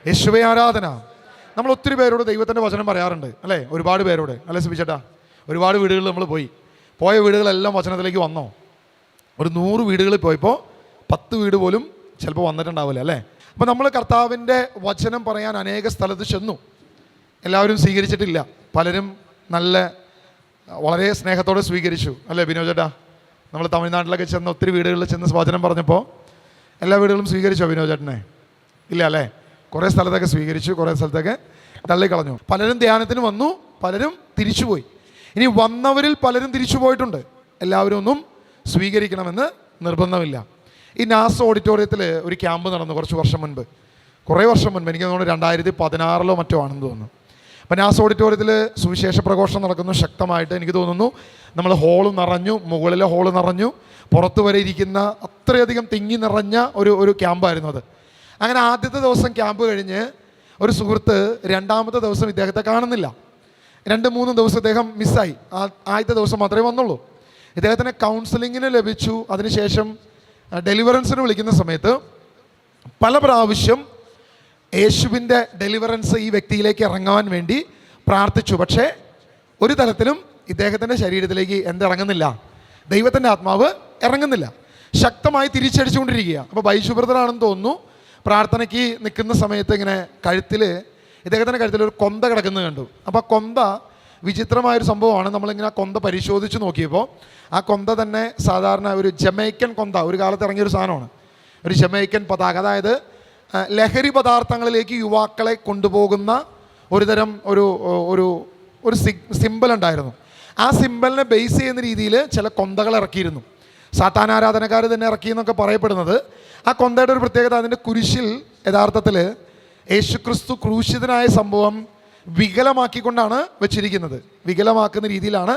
യേശുവേ ആരാധന. നമ്മൾ ഒത്തിരി പേരോട് ദൈവത്തിൻ്റെ വചനം പറയാറുണ്ട് അല്ലേ? ഒരുപാട് പേരോട് അല്ലേ സുബിച്ചേട്ടാ? ഒരുപാട് വീടുകളിൽ നമ്മൾ പോയ വീടുകളെല്ലാം വചനത്തിലേക്ക് വന്നോ? ഒരു 100 വീടുകളിൽ പോയപ്പോൾ 10 വീട് പോലും ചിലപ്പോൾ വന്നിട്ടുണ്ടാവില്ല അല്ലേ? അപ്പോൾ നമ്മൾ കർത്താവിൻ്റെ വചനം പറയാൻ അനേക സ്ഥലത്ത് ചെന്നു. എല്ലാവരും സ്വീകരിച്ചിട്ടില്ല. പലരും വളരെ സ്നേഹത്തോടെ സ്വീകരിച്ചു അല്ലേ ബിനോജേട്ടാ? നമ്മൾ തമിഴ്നാട്ടിലൊക്കെ ചെന്ന് ഒത്തിരി വീടുകളിൽ ചെന്ന് വചനം പറഞ്ഞപ്പോൾ എല്ലാ വീടുകളും സ്വീകരിച്ചോ ബിനോജേട്ടനെ? ഇല്ല അല്ലേ? കുറേ സ്ഥലത്തൊക്കെ സ്വീകരിച്ചു, കുറേ സ്ഥലത്തൊക്കെ തള്ളിക്കളഞ്ഞു. പലരും ധ്യാനത്തിന് വന്നു, പലരും തിരിച്ചുപോയി. ഇനി വന്നവരിൽ പലരും തിരിച്ചു പോയിട്ടുണ്ട്. എല്ലാവരും ഒന്നും സ്വീകരിക്കണമെന്ന് നിർബന്ധമില്ല. ഈ നാസ് ഓഡിറ്റോറിയത്തിൽ ഒരു ക്യാമ്പ് നടന്നു കുറേ വർഷം മുൻപ്. എനിക്ക് തോന്നുന്നു 2016 മറ്റോ ആണെന്ന് തോന്നുന്നു. അപ്പം നാസ് ഓഡിറ്റോറിയത്തിൽ സുവിശേഷ പ്രഘോഷണം നടക്കുന്നു ശക്തമായിട്ട്. എനിക്ക് തോന്നുന്നു നമ്മൾ ഹോള് നിറഞ്ഞു, മുകളിലെ ഹോള് നിറഞ്ഞു, പുറത്ത് വരെ ഇരിക്കുന്ന അത്രയധികം തിങ്ങി നിറഞ്ഞ ഒരു ക്യാമ്പായിരുന്നു അത്. അങ്ങനെ ആദ്യത്തെ ദിവസം ക്യാമ്പ് കഴിഞ്ഞ് ഒരു സുഹൃത്ത് 2ാമത്തെ ദിവസം ഇദ്ദേഹത്തെ കാണുന്നില്ല. 2-3 ദിവസം ഇദ്ദേഹം മിസ്സായി. ആദ്യത്തെ ദിവസം മാത്രമേ വന്നുള്ളൂ. ഇദ്ദേഹത്തിന് കൗൺസിലിങ്ങിന് ലഭിച്ചു. അതിനുശേഷം ഡെലിവറൻസിന് വിളിക്കുന്ന സമയത്ത് പല പ്രാവശ്യം യേശുവിൻ്റെ ഡെലിവറൻസ് ഈ വ്യക്തിയിലേക്ക് ഇറങ്ങാൻ വേണ്ടി പ്രാർത്ഥിച്ചു. പക്ഷേ ഒരു തരത്തിലും ഇദ്ദേഹത്തിൻ്റെ ശരീരത്തിലേക്ക് എന്തിറങ്ങുന്നില്ല? ദൈവത്തിൻ്റെ ആത്മാവ് ഇറങ്ങുന്നില്ല. ശക്തമായി തിരിച്ചടിച്ചുകൊണ്ടിരിക്കുക. അപ്പോൾ ബൈജു ബ്രദറാണെന്ന് തോന്നുന്നു പ്രാർത്ഥനയ്ക്ക് നിൽക്കുന്ന സമയത്ത് ഇങ്ങനെ ഇദ്ദേഹത്തിൻ്റെ കഴുത്തിൽ ഒരു കൊന്ത കിടക്കുന്നത് കണ്ടു. അപ്പോൾ ആ കൊന്ത വിചിത്രമായൊരു സംഭവമാണ്. നമ്മളിങ്ങനെ ആ കൊന്ത പരിശോധിച്ച് നോക്കിയപ്പോൾ ആ കൊന്ത തന്നെ സാധാരണ ഒരു ജമൈക്കൻ കൊന്ത, ഒരു കാലത്ത് ഇറങ്ങിയൊരു സാധനമാണ്. ഒരു ജമൈക്കൻ പതാക, അതായത് ലഹരി പദാർത്ഥങ്ങളിലേക്ക് യുവാക്കളെ കൊണ്ടുപോകുന്ന ഒരുതരം ഒരു സിമ്പൽ ഉണ്ടായിരുന്നു. ആ സിമ്പലിനെ ബേസ് ചെയ്യുന്ന രീതിയിൽ ചില കൊന്തകൾ ഇറക്കിയിരുന്നു. സാത്താനാരാധനക്കാർ തന്നെ ഇറക്കിയെന്നൊക്കെ പറയപ്പെടുന്നത്. ആ കൊന്തയുടെ ഒരു പ്രത്യേകത, അതിൻ്റെ കുരിശിൽ യഥാർത്ഥത്തിൽ യേശുക്രിസ്തു ക്രൂശിതനായ സംഭവം വികലമാക്കിക്കൊണ്ടാണ് വെച്ചിരിക്കുന്നത്. വികലമാക്കുന്ന രീതിയിലാണ്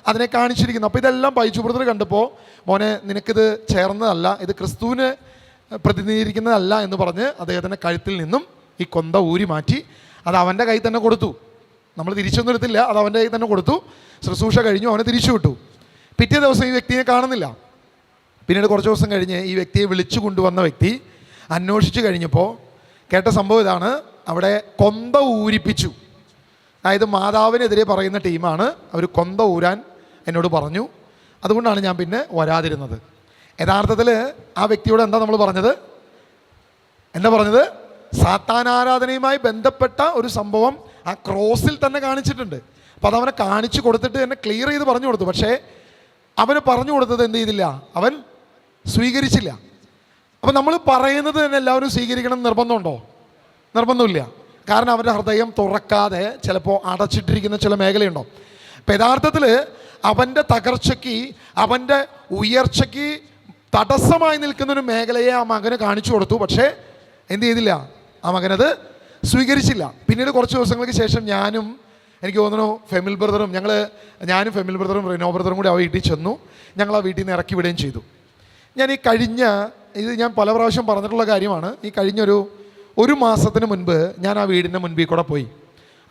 അതിനെ കാണിച്ചിരിക്കുന്നത്. അപ്പോൾ ഇതെല്ലാം ബൈജു ബ്രദർ കണ്ടപ്പോൾ, മോനെ നിനക്കിത് ചേർന്നതല്ല, ഇത് ക്രിസ്തുവിനെ പ്രതിനിധീകരിക്കുന്നതല്ല എന്ന് പറഞ്ഞ് അദ്ദേഹത്തിൻ്റെ കഴുത്തിൽ നിന്നും ഈ കൊന്ത ഊരി മാറ്റി അത് അവൻ്റെ കയ്യിൽ തന്നെ കൊടുത്തു. നമ്മൾ തിരിച്ചൊന്നും എടുത്തില്ല, അത് അവൻ്റെ കയ്യിൽ തന്നെ കൊടുത്തു. ശുശ്രൂഷ കഴിഞ്ഞു, അവനെ തിരിച്ചു വിട്ടു. പിറ്റേ ദിവസം ഈ വ്യക്തിയെ കാണുന്നില്ല. പിന്നീട് കുറച്ച് ദിവസം കഴിഞ്ഞ് ഈ വ്യക്തിയെ വിളിച്ചു കൊണ്ടുവന്ന വ്യക്തി അന്വേഷിച്ച് കഴിഞ്ഞപ്പോൾ കേട്ട സംഭവം ഇതാണ്: അവിടെ കൊന്ത ഊരിപ്പിച്ചു. അതായത് മാതാവിനെതിരെ പറയുന്ന ടീമാണ്. അവർ കൊന്ത ഊരാൻ എന്നോട് പറഞ്ഞു. അതുകൊണ്ടാണ് ഞാൻ പിന്നെ വരാതിരുന്നത്. യഥാർത്ഥത്തിൽ ആ വ്യക്തിയോട് എന്താ പറഞ്ഞത്? സാത്താനാരാധനയുമായി ബന്ധപ്പെട്ട ഒരു സംഭവം ആ ക്രോസിൽ തന്നെ കാണിച്ചിട്ടുണ്ട്. അപ്പോൾ അതവനെ കാണിച്ചു കൊടുത്തിട്ട് എന്നെ ക്ലിയർ ചെയ്ത് പറഞ്ഞു കൊടുത്തു. പക്ഷേ അവന് പറഞ്ഞു കൊടുത്തത് എന്ത് ചെയ്തില്ല? അവൻ സ്വീകരിച്ചില്ല. അപ്പം നമ്മൾ പറയുന്നത് തന്നെ എല്ലാവരും സ്വീകരിക്കണം നിർബന്ധമുണ്ടോ? നിർബന്ധമില്ല. കാരണം അവരുടെ ഹൃദയം തുറക്കാതെ ചിലപ്പോൾ അടച്ചിട്ടിരിക്കുന്ന ചില മേഖലയുണ്ടോ. അപ്പം യഥാർത്ഥത്തിൽ അവൻ്റെ തകർച്ചയ്ക്ക്, അവൻ്റെ ഉയർച്ചയ്ക്ക് തടസ്സമായി നിൽക്കുന്നൊരു മേഖലയെ ആ മകന് കാണിച്ചു കൊടുത്തു. പക്ഷേ എന്ത് ചെയ്തില്ല? ആ മകനത് സ്വീകരിച്ചില്ല. പിന്നീട് കുറച്ച് ദിവസങ്ങൾക്ക് ശേഷം എനിക്ക് തോന്നുന്നു ഫെമിൽ ബ്രദറും ഞാനും ഫെമിൽ ബ്രദറും റിനോ ബ്രദറും കൂടി ആ വീട്ടിൽ ചെന്നു. ഞങ്ങൾ ആ വീട്ടിൽ നിന്ന് ഇറക്കി വിടുകയും ചെയ്തു. ഇത് ഞാൻ പല പ്രാവശ്യം പറഞ്ഞിട്ടുള്ള കാര്യമാണ്. ഈ കഴിഞ്ഞൊരു മാസത്തിന് മുൻപ് ഞാൻ ആ വീടിൻ്റെ മുൻപിൽ കൂടെ പോയി.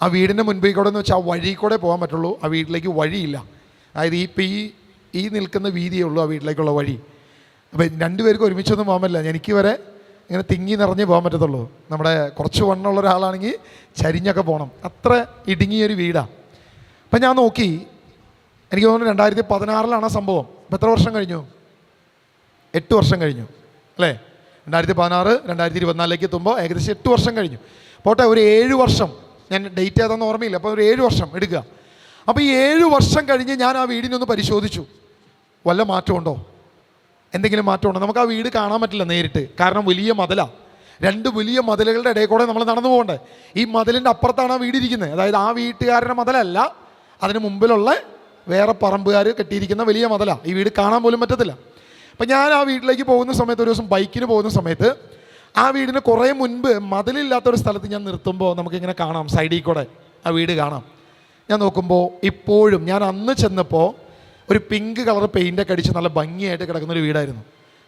ആ വീടിൻ്റെ മുൻപിൽ കൂടെ എന്ന് വെച്ചാൽ ആ വഴി കൂടെ പോകാൻ പറ്റുള്ളൂ. ആ വീട്ടിലേക്ക് വഴിയില്ല. അതായത് ഈ നിൽക്കുന്ന വീതിയേ ഉള്ളൂ ആ വീട്ടിലേക്കുള്ള വഴി. അപ്പം 2 പേർക്ക് ഒരുമിച്ചൊന്നും പോകാൻ പറ്റില്ല. എനിക്ക് വരെ ഇങ്ങനെ തിങ്ങി നിറഞ്ഞ് പോകാൻ പറ്റത്തുള്ളൂ. നമ്മുടെ കുറച്ച് വണ്ണമുള്ള ഒരാളാണെങ്കിൽ ചരിഞ്ഞൊക്കെ പോകണം. അത്ര ഇടുങ്ങിയൊരു വീടാണ്. അപ്പം ഞാൻ നോക്കി, എനിക്ക് തോന്നുന്നു 2016 ആ സംഭവം. ഇപ്പം എത്ര വർഷം കഴിഞ്ഞു? 8 വർഷം കഴിഞ്ഞു അല്ലേ? 2016 2024 എത്തുമ്പോൾ ഏകദേശം 8 വർഷം കഴിഞ്ഞു. പോട്ടെ, ഒരു 7 വർഷം, ഞാൻ ഡേറ്റ് ഏതാണെന്ന് ഓർമ്മയില്ല. അപ്പോൾ ഒരു 7 വർഷം എടുക്കുക. അപ്പോൾ ഈ 7 വർഷം കഴിഞ്ഞ് ഞാൻ ആ വീടിനൊന്ന് പരിശോധിച്ചു. വല്ല മാറ്റമുണ്ടോ? എന്തെങ്കിലും മാറ്റമുണ്ടോ? നമുക്ക് ആ വീട് കാണാൻ പറ്റില്ല നേരിട്ട്. കാരണം വലിയ മതിലാണ്. 2 വലിയ മതിലുകളുടെ ഇടയിൽ കൂടെ നമ്മൾ നടന്നു പോകണ്ടേ. ഈ മതിലിൻ്റെ അപ്പുറത്താണ് ആ വീടിരിക്കുന്നത്. അതായത് ആ വീട്ടുകാരുടെ മതിലല്ല, അതിന് മുമ്പിലുള്ള വേറെ പറമ്പുകാർ കെട്ടിയിരിക്കുന്ന വലിയ മതിലാണ്. ഈ വീട് കാണാൻ പോലും പറ്റത്തില്ല. അപ്പം ഞാൻ ആ വീട്ടിലേക്ക് പോകുന്ന സമയത്ത്, ഒരു ദിവസം ബൈക്കിന് പോകുന്ന സമയത്ത്, ആ വീടിന് കുറേ മുൻപ് മതിലില്ലാത്തൊരു സ്ഥലത്ത് ഞാൻ നിർത്തുമ്പോൾ നമുക്കിങ്ങനെ കാണാം, സൈഡിൽ കൂടെ ആ വീട് കാണാം. ഞാൻ നോക്കുമ്പോൾ ഇപ്പോഴും ഞാൻ അന്ന് ചെന്നപ്പോൾ ഒരു പിങ്ക് കളർ പെയിൻ്റൊക്കെ അടിച്ച് നല്ല ഭംഗിയായിട്ട് കിടക്കുന്നൊരു വീടായിരുന്നു.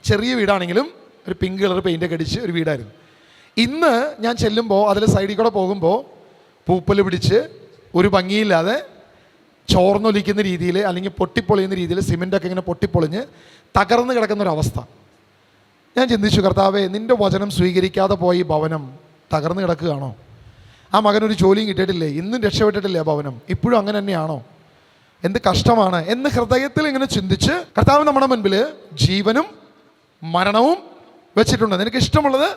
ചെറിയ വീടാണെങ്കിലും ഒരു പിങ്ക് കളർ പെയിൻ്റൊക്കെ അടിച്ച് ഒരു വീടായിരുന്നു. ഇന്ന് ഞാൻ ചെല്ലുമ്പോൾ അതിൽ സൈഡിൽ കൂടെ പോകുമ്പോൾ പൂപ്പൽ പിടിച്ച് ഒരു ഭംഗിയില്ലാതെ ചോർന്നൊലിക്കുന്ന രീതിയിൽ, അല്ലെങ്കിൽ പൊട്ടിപ്പൊളിയുന്ന രീതിയിൽ സിമെൻ്റൊക്കെ ഇങ്ങനെ പൊട്ടിപ്പൊളിഞ്ഞ് തകർന്ന് കിടക്കുന്നൊരവസ്ഥ. ഞാൻ ചിന്തിച്ചു, കർത്താവേ, നിൻ്റെ വചനം സ്വീകരിക്കാതെ പോയി ഭവനം തകർന്നു കിടക്കുകയാണോ? ആ മകനൊരു ജോലിയും കിട്ടിയിട്ടില്ലേ? ഇന്നും രക്ഷപ്പെട്ടിട്ടില്ലേ ഭവനം? ഇപ്പോഴും അങ്ങനെ തന്നെയാണോ? എന്ത് കഷ്ടമാണ് എന്ന് ഹൃദയത്തിൽ ഇങ്ങനെ ചിന്തിച്ച് കർത്താവ് നമ്മുടെ മുൻപിൽ ജീവനും മരണവും വെച്ചിട്ടുണ്ട്. നിനക്ക് ഇഷ്ടമുള്ളത്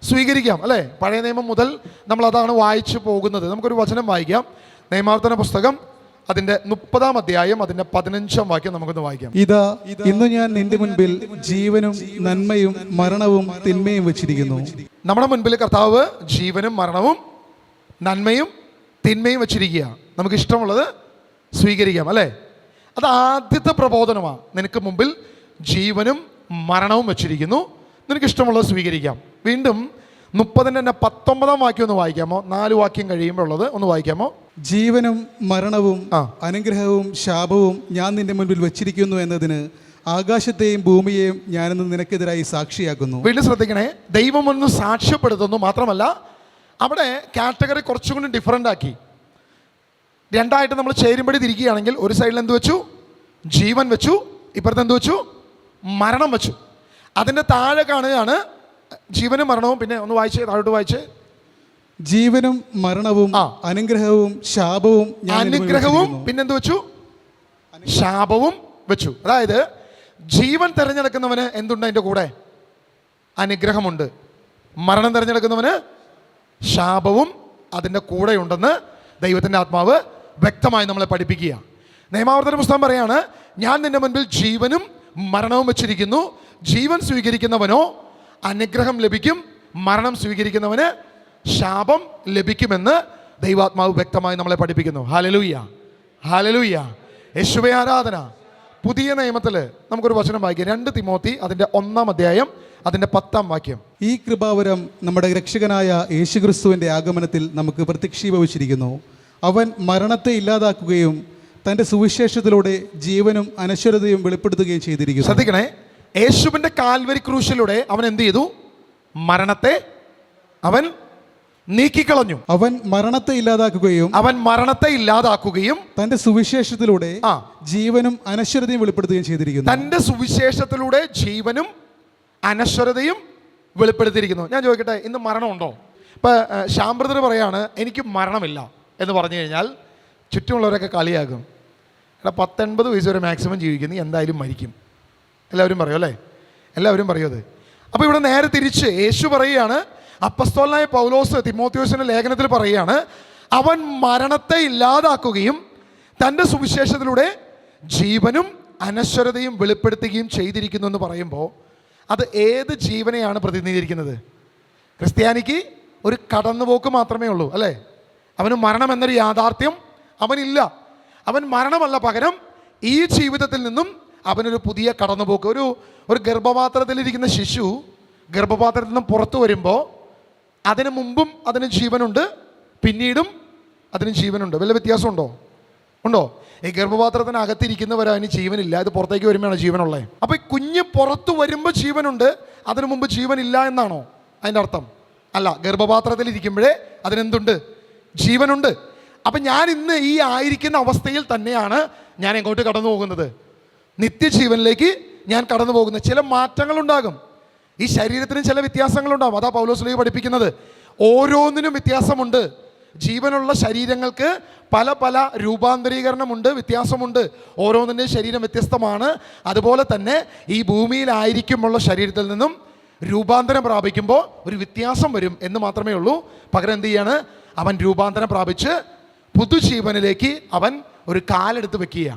സ്വീകരിക്കാം, അല്ലേ? പഴയ നിയമം മുതൽ നമ്മൾ അതാണ് വായിച്ചു പോകുന്നത്. നമുക്കൊരു വചനം വായിക്കാം. നിയമാവർത്തന പുസ്തകം അതിൻ്റെ 30-ാം അധ്യായം അതിൻ്റെ 15-ാം വാക്യം നമുക്കൊന്ന് വായിക്കാം. ഇതാ ഇന്ന് ഞാൻ നിന്റെ മുൻപിൽ ജീവനും നന്മയും മരണവും തിന്മയും വെച്ചിരിക്കുന്നു. നമ്മുടെ മുൻപിൽ കർത്താവ് ജീവനും മരണവും നന്മയും തിന്മയും വെച്ചിരിക്കുക. നമുക്ക് ഇഷ്ടമുള്ളത് സ്വീകരിക്കാം, അല്ലേ? അത് ആദ്യത്തെ പ്രബോധനമാണ്. നിനക്ക് മുമ്പിൽ ജീവനും മരണവും വെച്ചിരിക്കുന്നു, നിനക്ക് ഇഷ്ടമുള്ളത് സ്വീകരിക്കാം. വീണ്ടും 30-ന്റെ 19-ാം വാക്യം ഒന്ന് വായിക്കാമോ? 4 വാക്യം കഴിയുമ്പോൾ ഉള്ളത് ഒന്ന് വായിക്കാമോ? ജീവനും മരണവും അനുഗ്രഹവും ശാപവും ഞാൻ നിന്റെ മുൻപിൽ വെച്ചിരിക്കുന്നു എന്നതിന് ആകാശത്തെയും ഭൂമിയെയും ഞാനിന്ന് നിനക്കെതിരായി സാക്ഷിയാക്കുന്നു. വീണ്ടും ശ്രദ്ധിക്കണേ, ദൈവം ഒന്ന് സാക്ഷ്യപ്പെടുത്തുന്നു. മാത്രമല്ല അവിടെ കാറ്റഗറി കുറച്ചുകൂടി ഡിഫറൻ്റ് ആക്കി. രണ്ടായിട്ട് നമ്മൾ ചേരുമ്പടി തിരിക്കുകയാണെങ്കിൽ ഒരു സൈഡിൽ എന്ത് വെച്ചു? ജീവൻ വെച്ചു. ഇപ്പുറത്ത് എന്ത് വെച്ചു? മരണം വെച്ചു. അതിൻ്റെ താഴെ കാണുകയാണ് ജീവനും മരണവും. പിന്നെ ഒന്ന് വായിച്ചേ, താഴോട്ട് വായിച്ചേ. ജീവനും മരണവും അനുഗ്രഹവും ശാപവും. അനുഗ്രഹവും പിന്നെന്ത് വെച്ചു? ശാപവും വെച്ചു. അതായത് ജീവൻ തിരഞ്ഞെടുക്കുന്നവന് എന്തുണ്ട്? അതിൻ്റെ കൂടെ അനുഗ്രഹമുണ്ട്. മരണം തിരഞ്ഞെടുക്കുന്നവന് ശാപവും അതിൻ്റെ കൂടെ ഉണ്ടെന്ന് ദൈവത്തിൻ്റെ ആത്മാവ് വ്യക്തമായി നമ്മളെ പഠിപ്പിക്കുക. നിയമാവർത്തന പുസ്തകം പറയാണ്, ഞാൻ നിന്റെ മുൻപിൽ ജീവനും മരണവും വെച്ചിരിക്കുന്നു. ജീവൻ സ്വീകരിക്കുന്നവനോ അനുഗ്രഹം ലഭിക്കും, മരണം സ്വീകരിക്കുന്നവന് ശാപം ലഭിക്കുമെന്ന് ദൈവാത്മാവ് വ്യക്തമായി നമ്മളെ പഠിപ്പിക്കുന്നു. ഹല്ലേലൂയ, ഹല്ലേലൂയ, യേശുവേ ആരാധന. പുതിയ നിയമത്തിൽ നമുക്കൊരു വചനം വായിക്കാം. 2 തിമോത്തി അതിൻ്റെ 1-ാം അധ്യായം അതിൻ്റെ 10-ാം വാക്യം. ഈ കൃപാവരം നമ്മുടെ രക്ഷകനായ യേശുക്രിസ്തുവിൻ്റെ ആഗമനത്തിൽ നമുക്ക് പ്രത്യക്ഷീഭവിച്ചിരിക്കുന്നു. അവൻ മരണത്തെ ഇല്ലാതാക്കുകയും തൻ്റെ സുവിശേഷത്തിലൂടെ ജീവനും അനശ്വരതയും വെളിപ്പെടുത്തുകയും ചെയ്തിരിക്കുന്നു. ശ്രദ്ധിക്കണേ, യേശുവിൻ്റെ കാൽവരി ക്രൂശിലൂടെ അവൻ എന്ത് ചെയ്തു? മരണത്തെ അവൻ നീക്കിക്കളഞ്ഞു. അവൻ മരണത്തെ ഇല്ലാതാക്കുകയും തന്റെ സുവിശേഷത്തിലൂടെ ജീവനും അനശ്വരതയും വെളിപ്പെടുത്തുകയും ചെയ്തിരിക്കുന്നു. തന്റെ സുവിശേഷത്തിലൂടെ ജീവനും അനശ്വരതയും വെളിപ്പെടുത്തിയിരിക്കുന്നു. ഞാൻ ചോദിക്കട്ടെ, ഇന്ന് മരണമുണ്ടോ? ഇപ്പം ശ്യാം ബ്രദർ പറയാണ് എനിക്ക് മരണമില്ല എന്ന് പറഞ്ഞു കഴിഞ്ഞാൽ ചുറ്റുമുള്ളവരൊക്കെ കളിയാകും. എടാ 80 വയസ്സ് വരെ മാക്സിമം ജീവിക്കുന്നു, എന്തായാലും മരിക്കും. എല്ലാവരും പറയും, അല്ലേ? എല്ലാവരും പറയും അത്. അപ്പോൾ ഇവിടെ നേരെ തിരിച്ച് യേശു പറയുകയാണ്, അപ്പസ്തോലനായ പൗലോസ് തിമോത്തിയോസിന്റെ ലേഖനത്തിൽ പറയുകയാണ്, അവൻ മരണത്തെ ഇല്ലാതാക്കുകയും തൻ്റെ സുവിശേഷത്തിലൂടെ ജീവനും അനശ്വരതയും വെളിപ്പെടുത്തുകയും ചെയ്തിരിക്കുന്നു എന്ന് പറയുമ്പോൾ അത് ഏത് ജീവനെയാണ് പ്രതിനിധീകരിക്കുന്നത്? ക്രിസ്ത്യാനിക്ക് ഒരു കടന്നുപോക്ക് മാത്രമേ ഉള്ളൂ, അല്ലേ? അവന് മരണം എന്നൊരു യാഥാർത്ഥ്യം അവനില്ല. അവൻ മരണമല്ല, പകരം ഈ ജീവിതത്തിൽ നിന്നും അവനൊരു പുതിയ കടന്നുപോക്ക്. ഒരു ഗർഭപാത്രത്തിലിരിക്കുന്ന ശിശു ഗർഭപാത്രത്തിൽ നിന്നും പുറത്തു വരുമ്പോൾ അതിന് മുമ്പും അതിന് ജീവനുണ്ട്, പിന്നീടും അതിന് ജീവനുണ്ട്. വല്ല വ്യത്യാസമുണ്ടോ? ഉണ്ടോ? ഈ ഗർഭപാത്രത്തിനകത്തിരിക്കുന്നവരെ അതിന് ജീവനില്ല, ഇത് പുറത്തേക്ക് വരുമ്പോഴാണ് ജീവനുള്ളത്. അപ്പോൾ ഈ കുഞ്ഞ് പുറത്തു വരുമ്പോൾ ജീവനുണ്ട്, അതിനു മുമ്പ് ജീവനില്ല എന്നാണോ അതിൻ്റെ അർത്ഥം? അല്ല, ഗർഭപാത്രത്തിലിരിക്കുമ്പോഴേ അതിനെന്തുണ്ട്? ജീവനുണ്ട്. അപ്പം ഞാൻ ഇന്ന് ഈ ആയിരിക്കുന്ന അവസ്ഥയിൽ തന്നെയാണ് ഞാൻ എങ്ങോട്ട് കടന്നു പോകുന്നത്? നിത്യജീവനിലേക്ക് ഞാൻ കടന്നു പോകുന്നത്. ചില മാറ്റങ്ങളുണ്ടാകും, ഈ ശരീരത്തിന് ചില വ്യത്യാസങ്ങളുണ്ടാകും. അതാ പൗലോസ് പഠിപ്പിക്കുന്നത്, ഓരോന്നിനും വ്യത്യാസമുണ്ട്. ജീവനുള്ള ശരീരങ്ങൾക്ക് പല പല രൂപാന്തരീകരണമുണ്ട്, വ്യത്യാസമുണ്ട്. ഓരോന്നിൻ്റെയും ശരീരം വ്യത്യസ്തമാണ്. അതുപോലെ തന്നെ ഈ ഭൂമിയിലായിരിക്കുമുള്ള ശരീരത്തിൽ നിന്നും രൂപാന്തരം പ്രാപിക്കുമ്പോൾ ഒരു വ്യത്യാസം വരും എന്ന് മാത്രമേ ഉള്ളൂ. പകരം എന്ത് ചെയ്യാണ്? അവൻ രൂപാന്തരം പ്രാപിച്ച് പുതുജീവനിലേക്ക് അവൻ ഒരു കാലെടുത്ത് വെക്കുക.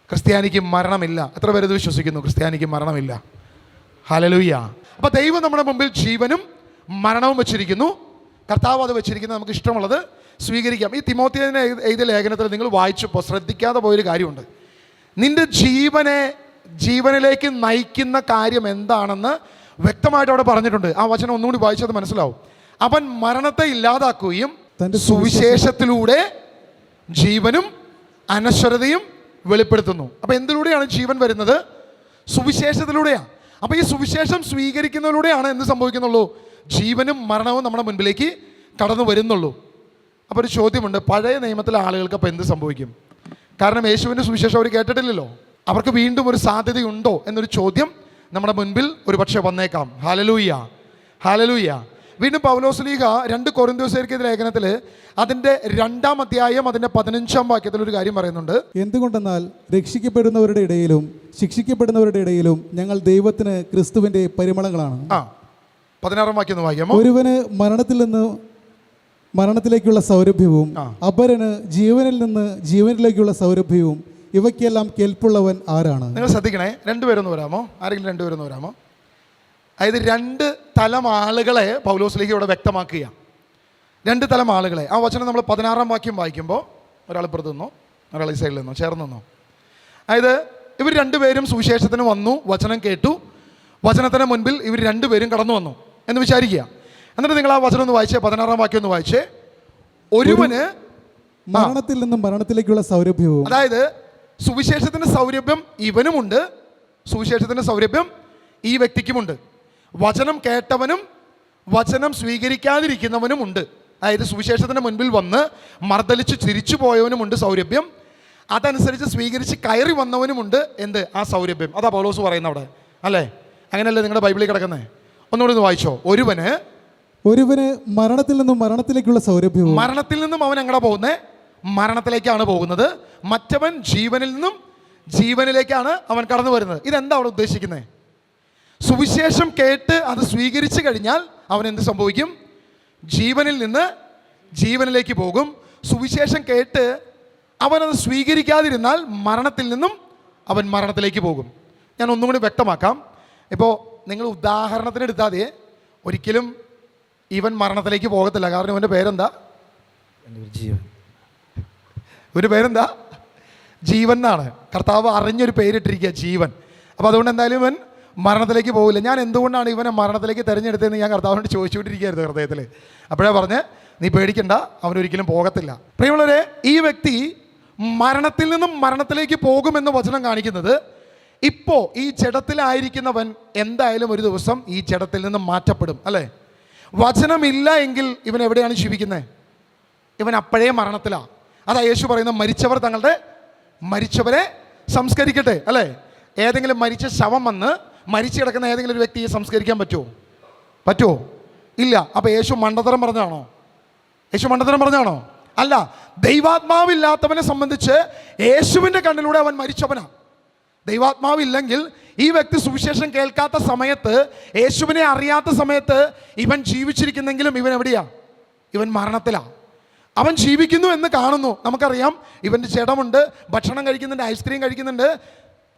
ക്രിസ്ത്യാനിക്ക് മരണമില്ല. എത്ര പേര് ഇത് വിശ്വസിക്കുന്നു? ക്രിസ്ത്യാനിക്ക് മരണമില്ല. ഹല്ലേലൂയ. അപ്പോൾ ദൈവം നമ്മുടെ മുമ്പിൽ ജീവനും മരണവും വെച്ചിരിക്കുന്നു. കർത്താവ് അത് വെച്ചിരിക്കുന്നത് നമുക്ക് ഇഷ്ടമുള്ളത് സ്വീകരിക്കാം. ഈ തിമോത്തിയോസിനെ എഴുതിയ ലേഖനത്തിൽ നിങ്ങൾ വായിച്ചപ്പോൾ ശ്രദ്ധിക്കാതെ പോയൊരു കാര്യമുണ്ട്. നിന്റെ ജീവനിലേക്ക് നയിക്കുന്ന കാര്യം എന്താണെന്ന് വ്യക്തമായിട്ട് അവിടെ പറഞ്ഞിട്ടുണ്ട്. ആ വചനം ഒന്നുകൂടി വായിച്ചത് മനസ്സിലാവും. അവൻ മരണത്തെ ഇല്ലാതാക്കുകയും തൻ്റെ സുവിശേഷത്തിലൂടെ ജീവനും അനശ്വരതയും വെളിപ്പെടുത്തുന്നു. അപ്പോൾ എന്തിലൂടെയാണ് ജീവൻ വരുന്നത്? സുവിശേഷത്തിലൂടെയാണ്. അപ്പോൾ ഈ സുവിശേഷം സ്വീകരിക്കുന്നതിലൂടെയാണ് എന്ത് സംഭവിക്കുന്നുള്ളൂ? ജീവനും മരണവും നമ്മുടെ മുൻപിലേക്ക് കടന്നു വരുന്നുള്ളൂ. അപ്പോൾ ഒരു ചോദ്യമുണ്ട്, പഴയ നിയമത്തിലെ ആളുകൾക്ക് അപ്പോൾ എന്ത് സംഭവിക്കും? കാരണം യേശുവിൻ്റെ സുവിശേഷം അവർ കേട്ടിട്ടില്ലല്ലോ. അവർക്ക് വീണ്ടും ഒരു സാധ്യതയുണ്ടോ എന്നൊരു ചോദ്യം നമ്മുടെ മുൻപിൽ ഒരു പക്ഷേ വന്നേക്കാം. Hallelujah, hallelujah. വീണ്ടും പൗലോസ്ലീഹ 2 കൊരിന്ത്യർക്കെതിരെ ലേഖനത്തിൽ അതിൻ്റെ 2-ാം അധ്യായം അതിൻ്റെ 15-ാം വാക്യത്തിൽ ഒരു കാര്യം പറയുന്നുണ്ട്. എന്തുകൊണ്ടെന്നാൽ രക്ഷിക്കപ്പെടുന്നവരുടെ ഇടയിലും ശിക്ഷിക്കപ്പെടുന്നവരുടെ ഇടയിലും ഞങ്ങൾ ദൈവത്തിന് ക്രിസ്തുവിന്റെ പരിമളങ്ങളാണ്. 16-ാം വാക്യം ഒന്ന് വായിക്കാമോ? ഒരുവന് മരണത്തിൽ നിന്ന് മരണത്തിലേക്കുള്ള സൗരഭ്യവും അപരന് ജീവനിൽ നിന്ന് ജീവനിലേക്കുള്ള സൗരഭ്യവും, ഇവയ്ക്കെല്ലാം കെൽപ്പുള്ളവൻ ആരാണ്? നിങ്ങൾ ശ്രദ്ധിക്കണേ, രണ്ടുപേരൊന്ന് വരാമോ? ആരെങ്കിലും രണ്ടുപേരൊന്ന് വരാമോ? അതായത് 2 തലം ആളുകളെ പൗലോസ്ലീഹ ഇവിടെ വ്യക്തമാക്കുക. 2 തലം ആളുകളെ. ആ വചനം നമ്മൾ 16-ാം വാക്യം വായിക്കുമ്പോൾ ഒരാൾ ഇപ്പുറത്ത് നിന്നോ ഒരാൾ ഈ സൈഡിൽ നിന്നോ ചേർന്ന് നിന്നോ. അതായത് ഇവർ രണ്ടുപേരും സുവിശേഷത്തിന് വന്നു, വചനം കേട്ടു, വചനത്തിന് മുൻപിൽ ഇവർ രണ്ടുപേരും കടന്നു വന്നു എന്ന് വിചാരിക്കുക. എന്നിട്ട് നിങ്ങൾ ആ വചനം ഒന്ന് വായിച്ചേ, 16-ാം വാക്യം ഒന്ന് വായിച്ചേ. ഒരുവന് മരണത്തിൽ നിന്നും മരണത്തിലേക്കുള്ള സൗരഭ്യവും, അതായത് സുവിശേഷത്തിൻ്റെ സൗരഭ്യം ഇവനുമുണ്ട്, സുവിശേഷത്തിൻ്റെ സൗരഭ്യം ഈ വ്യക്തിക്കുമുണ്ട്. വചനം കേട്ടവനും വചനം സ്വീകരിക്കാതിരിക്കുന്നവനുമുണ്ട്. അതായത് സുവിശേഷത്തിൻ്റെ മുൻപിൽ വന്ന് മർദ്ദലിച്ച് തിരിച്ചു പോയവനുമുണ്ട് സൗരഭ്യം, അതനുസരിച്ച് സ്വീകരിച്ച് കയറി വന്നവനുമുണ്ട് എന്ത്? ആ സൗരഭ്യം. അതാ പൗലോസ് പറയുന്നത് അവിടെ, അല്ലേ? അങ്ങനെയല്ലേ നിങ്ങളുടെ ബൈബിളിൽ കിടക്കുന്നത്? ഒന്നുകൂടി ഒന്ന് വായിച്ചോ. ഒരുവന് മരണത്തിൽ നിന്നും മരണത്തിലേക്കുള്ള സൗരഭ്യവും, മരണത്തിൽ നിന്നും അവൻ എങ്ങനെ പോകുന്നത്? മരണത്തിലേക്കാണ് പോകുന്നത്. മറ്റവൻ ജീവനിൽ നിന്നും ജീവനിലേക്കാണ് അവൻ കടന്നു വരുന്നത്. ഇതെന്താ അവിടെ ഉദ്ദേശിക്കുന്നത്? സുവിശേഷം കേട്ട് അത് സ്വീകരിച്ചു കഴിഞ്ഞാൽ അവൻ എന്ത് സംഭവിക്കും? ജീവനിൽ നിന്ന് ജീവനിലേക്ക് പോകും. സുവിശേഷം കേട്ട് അവനത് സ്വീകരിക്കാതിരുന്നാൽ മരണത്തിൽ നിന്നും അവൻ മരണത്തിലേക്ക് പോകും. ഞാൻ ഒന്നും കൂടി വ്യക്തമാക്കാം. ഇപ്പോൾ നിങ്ങൾ ഉദാഹരണത്തിന് എടുത്താതെ ഒരിക്കലും ഇവൻ മരണത്തിലേക്ക് പോകത്തില്ല. കാരണം ഇവൻ്റെ പേരെന്താ? ഇവൻ്റെ പേരെന്താ? ജീവൻ എന്നാണ്. കർത്താവ് അറിഞ്ഞൊരു പേരിട്ടിരിക്കുക, ജീവൻ. അപ്പോൾ അതുകൊണ്ട് എന്തായാലും ഇവൻ മരണത്തിലേക്ക് പോകില്ല. ഞാൻ എന്തുകൊണ്ടാണ് ഇവനെ മരണത്തിലേക്ക് തിരഞ്ഞെടുത്തതെന്ന് ഞാൻ കർത്താവിനോട് ചോദിച്ചുകൊണ്ടിരിക്കുകയായിരുന്നു ഹൃദയത്തിൽ. അപ്പോഴേ പറഞ്ഞ്, നീ പേടിക്കണ്ട, അവനൊരിക്കലും പോകത്തില്ല. പ്രിയമുള്ളവരെ, ഈ വ്യക്തി മരണത്തിൽ നിന്നും മരണത്തിലേക്ക് പോകുമെന്ന് വചനം കാണിക്കുന്നത്, ഇപ്പോൾ ഈ ജഡത്തിലായിരിക്കുന്നവൻ എന്തായാലും ഒരു ദിവസം ഈ ജഡത്തിൽ നിന്നും മാറ്റപ്പെടും, അല്ലേ? വചനമില്ല എങ്കിൽ ഇവൻ എവിടെയാണ് ജീവിക്കുന്നത്? ഇവൻ അപ്പോഴേ മരണത്തിലാണ്. അതാ യേശു പറയുന്ന, മരിച്ചവർ തങ്ങളുടെ മരിച്ചവരെ സംസ്കരിക്കട്ടെ, അല്ലേ? ഏതെങ്കിലും മരിച്ച ശവം വന്ന് മരിച്ചു കിടക്കുന്ന ഏതെങ്കിലും ഒരു വ്യക്തിയെ സംസ്കരിക്കാൻ പറ്റുമോ? ഇല്ല. അപ്പോൾ യേശു മണ്ടത്തരം പറഞ്ഞാണോ? അല്ല. ദൈവാത്മാവില്ലാത്തവനെ സംബന്ധിച്ച് യേശുവിൻ്റെ കണ്ണിലൂടെ അവൻ മരിച്ചവനാണ്. ദൈവാത്മാവില്ലെങ്കിൽ ഈ വ്യക്തി സുവിശേഷം കേൾക്കാത്ത സമയത്ത്, യേശുവിനെ അറിയാത്ത സമയത്ത് ഇവൻ ജീവിച്ചിരിക്കുന്നെങ്കിലും ഇവൻ എവിടെയാ? ഇവൻ മരണത്തിലാണ്. അവൻ ജീവിക്കുന്നു എന്ന് കാണുന്നു. നമുക്കറിയാം, ഇവൻ്റെ ജഡമുണ്ട്, ഭക്ഷണം കഴിക്കുന്നുണ്ട്, ഐസ്ക്രീം കഴിക്കുന്നുണ്ട്,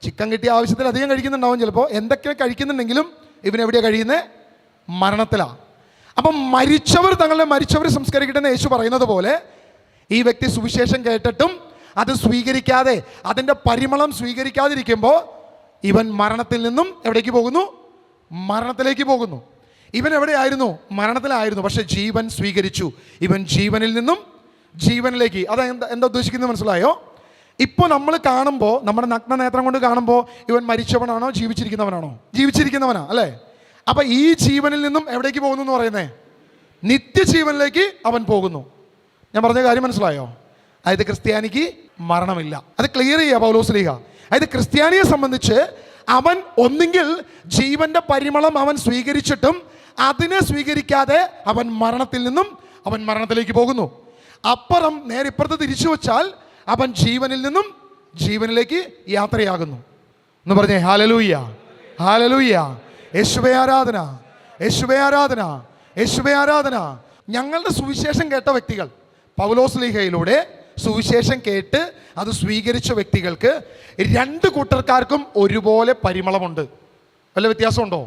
ചിക്കൻ കിട്ടിയ ആവശ്യത്തിൽ അധികം കഴിക്കുന്നുണ്ടാവും ചിലപ്പോൾ. എന്തൊക്കെ കഴിക്കുന്നുണ്ടെങ്കിലും ഇവൻ എവിടെയാണ് കഴിയുന്നത്? മരണത്തിലാണ്. അപ്പം മരിച്ചവർ തങ്ങളുടെ മരിച്ചവർ സംസ്കരിക്കട്ടെ എന്ന് യേശു പറയുന്നത് പോലെ, ഈ വ്യക്തി സുവിശേഷം കേട്ടിട്ടും അത് സ്വീകരിക്കാതെ, അതിൻ്റെ പരിമളം സ്വീകരിക്കാതിരിക്കുമ്പോൾ ഇവൻ മരണത്തിൽ നിന്നും എവിടേക്ക് പോകുന്നു? മരണത്തിലേക്ക് പോകുന്നു. ഇവൻ എവിടെയായിരുന്നു? മരണത്തിലായിരുന്നു. പക്ഷെ ജീവൻ സ്വീകരിച്ചു. ഇവൻ ജീവനിൽ നിന്നും ജീവനിലേക്ക്. അത് എന്താ ഉദ്ദേശിക്കുന്നത് മനസ്സിലായോ? ഇപ്പോൾ നമ്മൾ കാണുമ്പോൾ, നമ്മുടെ നഗ്ന നേത്രം കൊണ്ട് കാണുമ്പോൾ ഇവൻ മരിച്ചവനാണോ ജീവിച്ചിരിക്കുന്നവനാണോ? ജീവിച്ചിരിക്കുന്നവനാ, അല്ലേ? അപ്പം ഈ ജീവനിൽ നിന്നും എവിടേക്ക് പോകുന്നു എന്ന് പറയുന്നേ? നിത്യജീവനിലേക്ക് അവൻ പോകുന്നു. ഞാൻ പറഞ്ഞ കാര്യം മനസ്സിലായോ? അതായത് ക്രിസ്ത്യാനിക്ക് മരണമില്ല. അത് ക്ലിയർ ചെയ്യുക പൗലോസ്ലീഹ. അതായത് ക്രിസ്ത്യാനിയെ സംബന്ധിച്ച് അവൻ ഒന്നുകിൽ ജീവന്റെ പരിമളം അവൻ സ്വീകരിച്ചിട്ടും അതിനെ സ്വീകരിക്കാതെ അവൻ മരണത്തിൽ നിന്നും അവൻ മരണത്തിലേക്ക് പോകുന്നു. അപ്പുറം നേരെ ഇപ്പുറത്ത് തിരിച്ചു വെച്ചാൽ അവൻ ജീവനിൽ നിന്നും ജീവനിലേക്ക് യാത്രയാകുന്നു. എന്ന് പറഞ്ഞേ ഹല്ലേലൂയ, ഹല്ലേലൂയ. യേശുവേ ആരാധന, യേശുവേ ആരാധന, യേശുവേ ആരാധന. ഞങ്ങളുടെ സുവിശേഷം കേട്ട വ്യക്തികൾ, പൗലോസ്ലീഹയിലൂടെ സുവിശേഷം കേട്ട് അത് സ്വീകരിച്ച വ്യക്തികൾക്ക് 2 കൂട്ടർക്കാർക്കും ഒരുപോലെ പരിമളമുണ്ട്. വല്ല വ്യത്യാസമുണ്ടോ?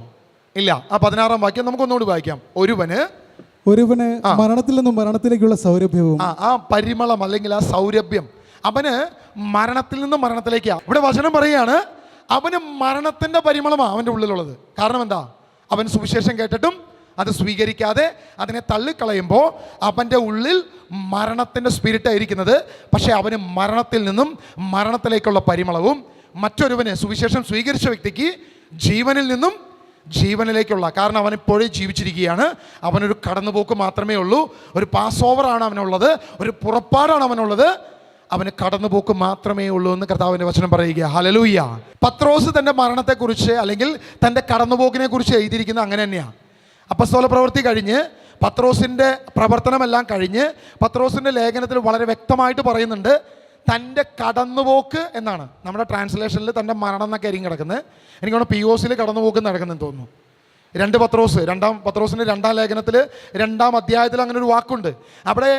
ഇല്ല. ആ 16-ാം വാക്യം നമുക്കൊന്നുകൂടി വായിക്കാം. ഒരുവന് മരണത്തിൽ നിന്നും മരണത്തിലേക്കുള്ള സൗരഭ്യവും, ആ പരിമളം അല്ലെങ്കിൽ ആ സൗരഭ്യം അവന് മരണത്തിൽ നിന്നും മരണത്തിലേക്കാണ്. ഇവിടെ വചനം പറയുകയാണ്, അവന് മരണത്തിൻ്റെ പരിമളമാണ് അവൻ്റെ ഉള്ളിലുള്ളത്. കാരണം എന്താ? അവൻ സുവിശേഷം കേട്ടിട്ടും അത് സ്വീകരിക്കാതെ അതിനെ തള്ളിക്കളയുമ്പോൾ അവൻ്റെ ഉള്ളിൽ മരണത്തിൻ്റെ സ്പിരിറ്റായിരിക്കുന്നത്. പക്ഷേ അവന് മരണത്തിൽ നിന്നും മരണത്തിലേക്കുള്ള പരിമളവും, മറ്റൊരുവന് സുവിശേഷം സ്വീകരിച്ച വ്യക്തിക്ക് ജീവനിൽ നിന്നും ജീവനിലേക്കുള്ള, കാരണം അവൻ ഇപ്പോഴും ജീവിച്ചിരിക്കുകയാണ്. അവനൊരു കടന്നുപോക്ക് മാത്രമേ ഉള്ളൂ. ഒരു പാസ് ഓവറാണ് അവനുള്ളത്, ഒരു പുറപ്പാടാണ് അവനുള്ളത്. അവന് കടന്നുപോക്ക് മാത്രമേ ഉള്ളൂ എന്ന് കർത്താവിൻ്റെ വചനം പറയുക. ഹല്ലേലൂയ. പത്രോസ് തൻ്റെ മരണത്തെക്കുറിച്ച് അല്ലെങ്കിൽ തൻ്റെ കടന്നുപോക്കിനെ കുറിച്ച് എഴുതിയിരിക്കുന്നത് അങ്ങനെ തന്നെയാണ്. അപ്പസ്തോല പ്രവൃത്തി കഴിഞ്ഞ് പത്രോസിൻ്റെ പ്രവർത്തനമെല്ലാം കഴിഞ്ഞ് പത്രോസിൻ്റെ ലേഖനത്തിൽ വളരെ വ്യക്തമായിട്ട് പറയുന്നുണ്ട്, തൻ്റെ കടന്നുപോക്ക് എന്നാണ് നമ്മുടെ ട്രാൻസ്ലേഷനിൽ തൻ്റെ മരണം എന്നൊക്കെ ആയിരിക്കും കിടക്കുന്നത്. എനിക്ക് തോന്നുന്നു POCയിൽ കടന്നുപോക്ക് നടക്കുന്നെന്ന് തോന്നുന്നു. രണ്ടാം പത്രോസിൻ്റെ 2-ാം ലേഖനത്തിൽ 2-ാം അധ്യായത്തിൽ അങ്ങനെ ഒരു വാക്കുണ്ട്. അവിടെ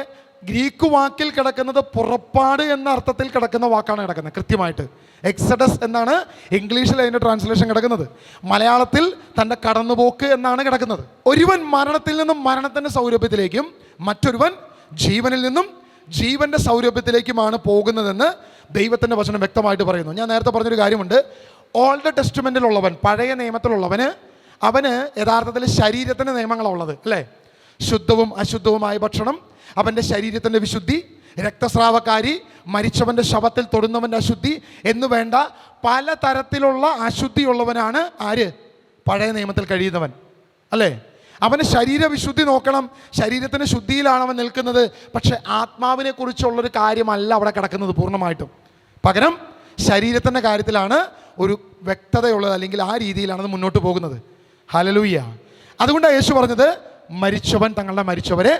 ഗ്രീക്ക് വാക്കിൽ കിടക്കുന്നത് പുറപ്പാട് എന്ന അർത്ഥത്തിൽ കിടക്കുന്ന വാക്കാണ് കിടക്കുന്നത് കൃത്യമായിട്ട്. എക്സഡസ് എന്നാണ് ഇംഗ്ലീഷിൽ അതിൻ്റെ ട്രാൻസ്ലേഷൻ കിടക്കുന്നത്. മലയാളത്തിൽ തൻ്റെ കടന്നുപോക്ക് എന്നാണ് കിടക്കുന്നത്. ഒരുവൻ മരണത്തിൽ നിന്നും മരണത്തിൻ്റെ സൗരഭ്യത്തിലേക്കും മറ്റൊരുവൻ ജീവനിൽ നിന്നും ജീവൻ്റെ സൗരഭ്യത്തിലേക്കുമാണ് പോകുന്നതെന്ന് ദൈവത്തിൻ്റെ വചനം വ്യക്തമായിട്ട് പറയുന്നു. ഞാൻ നേരത്തെ പറഞ്ഞൊരു കാര്യമുണ്ട്. ഓൾഡ് ടെസ്റ്റ്മെൻറ്റിലുള്ളവൻ, പഴയ നിയമത്തിലുള്ളവന്, അവന് യഥാർത്ഥത്തിൽ ശരീരത്തിൻ്റെ നിയമങ്ങളുള്ളത് അല്ലേ? ശുദ്ധവും അശുദ്ധവുമായ ഭക്ഷണം, അവൻ്റെ ശരീരത്തിൻ്റെ വിശുദ്ധി, രക്തസ്രാവക്കാരി, മരിച്ചവൻ്റെ ശവത്തിൽ തൊടുന്നവൻ്റെ അശുദ്ധി എന്നു വേണ്ട പലതരത്തിലുള്ള അശുദ്ധിയുള്ളവനാണ് ആര്? പഴയ നിയമത്തിൽ കഴിയുന്നവൻ അല്ലേ? അവന് ശരീരവിശുദ്ധി നോക്കണം, ശരീരത്തിൻ്റെ ശുദ്ധിയിലാണ് അവൻ നിൽക്കുന്നത്. പക്ഷെ ആത്മാവിനെ കുറിച്ചുള്ളൊരു കാര്യമല്ല അവിടെ കിടക്കുന്നത് പൂർണ്ണമായിട്ടും. പകരം ശരീരത്തിൻ്റെ കാര്യത്തിലാണ് ഒരു വ്യക്തതയുള്ളത്, അല്ലെങ്കിൽ ആ രീതിയിലാണ് മുന്നോട്ട് പോകുന്നത്. ഹല്ലേലൂയ. അതുകൊണ്ടാണ് യേശു പറഞ്ഞത്, മരിച്ചവൻ തങ്ങളുടെ മരിച്ചവരെ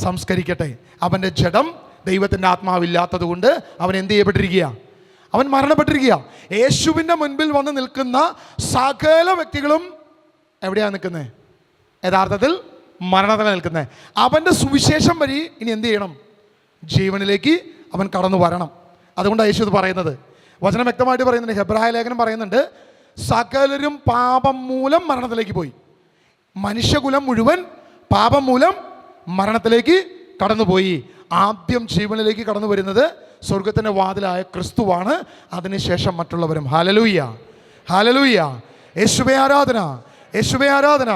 സംസ്കരിക്കട്ടെ. അവൻ്റെ ജഡം ദൈവത്തിൻ്റെ ആത്മാവില്ലാത്തത് കൊണ്ട് അവൻ എന്ത് ചെയ്യപ്പെട്ടിരിക്കുക? അവൻ മരണപ്പെട്ടിരിക്കുക. യേശുവിൻ്റെ മുൻപിൽ വന്ന് നിൽക്കുന്ന സകല വ്യക്തികളും എവിടെയാണ് നിൽക്കുന്നത്? യഥാർത്ഥത്തിൽ മരണത്തിൽ നിൽക്കുന്നത്. അവൻ്റെ സുവിശേഷം വഴി ഇനി എന്ത് ചെയ്യണം? ജീവനിലേക്ക് അവൻ കടന്നു വരണം. അതുകൊണ്ടാണ് യേശു ഇത് പറയുന്നത്. വചനം വ്യക്തമായിട്ട് പറയുന്നുണ്ട്. ഹെബ്രായ ലേഖനം പറയുന്നുണ്ട്, സകലരും പാപം മൂലം മരണത്തിലേക്ക് പോയി. മനുഷ്യകുലം മുഴുവൻ പാപം മൂലം മരണത്തിലേക്ക് കടന്നുപോയി. ആദ്യം ജീവനിലേക്ക് കടന്നു വരുന്നത് സ്വർഗത്തിൻ്റെ വാതിലായ ക്രിസ്തുവാണ്. അതിനുശേഷം മറ്റുള്ളവരും. Hallelujah, hallelujah. യേശുവേ ആരാധന, യേശുവേ ആരാധന.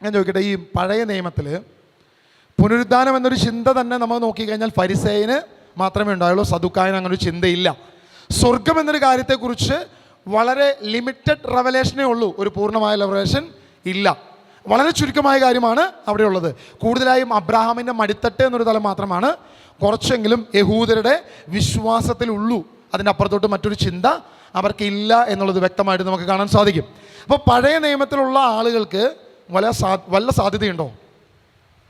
ഞാൻ ചോദിക്കട്ടെ, ഈ പഴയ നിയമത്തിൽ പുനരുദ്ധാനം എന്നൊരു ചിന്ത തന്നെ നമ്മൾ നോക്കിക്കഴിഞ്ഞാൽ ഫരിസേയന് മാത്രമേ ഉണ്ടായുള്ളൂ, സദുക്കായന് അങ്ങനൊരു ചിന്തയില്ല. സ്വർഗം എന്നൊരു കാര്യത്തെക്കുറിച്ച് വളരെ ലിമിറ്റഡ് റെവലേഷനേ ഉള്ളൂ, ഒരു പൂർണ്ണമായ റെവലേഷൻ ഇല്ല. വളരെ ചുരുക്കമായ കാര്യമാണ് അവിടെ ഉള്ളത്. കൂടുതലായും അബ്രാഹാമിൻ്റെ മടിത്തട്ട് എന്നൊരു തലം മാത്രമാണ് കുറച്ചെങ്കിലും യഹൂദരുടെ വിശ്വാസത്തിലുള്ളൂ. അതിൻ്റെ അപ്പുറത്തോട്ട് മറ്റൊരു ചിന്ത അവർക്കില്ല എന്നുള്ളത് വ്യക്തമായിട്ട് നമുക്ക് കാണാൻ സാധിക്കും. അപ്പോൾ പഴയ നിയമത്തിലുള്ള ആളുകൾക്ക് വല്ല സാധ്യതയുണ്ടോ?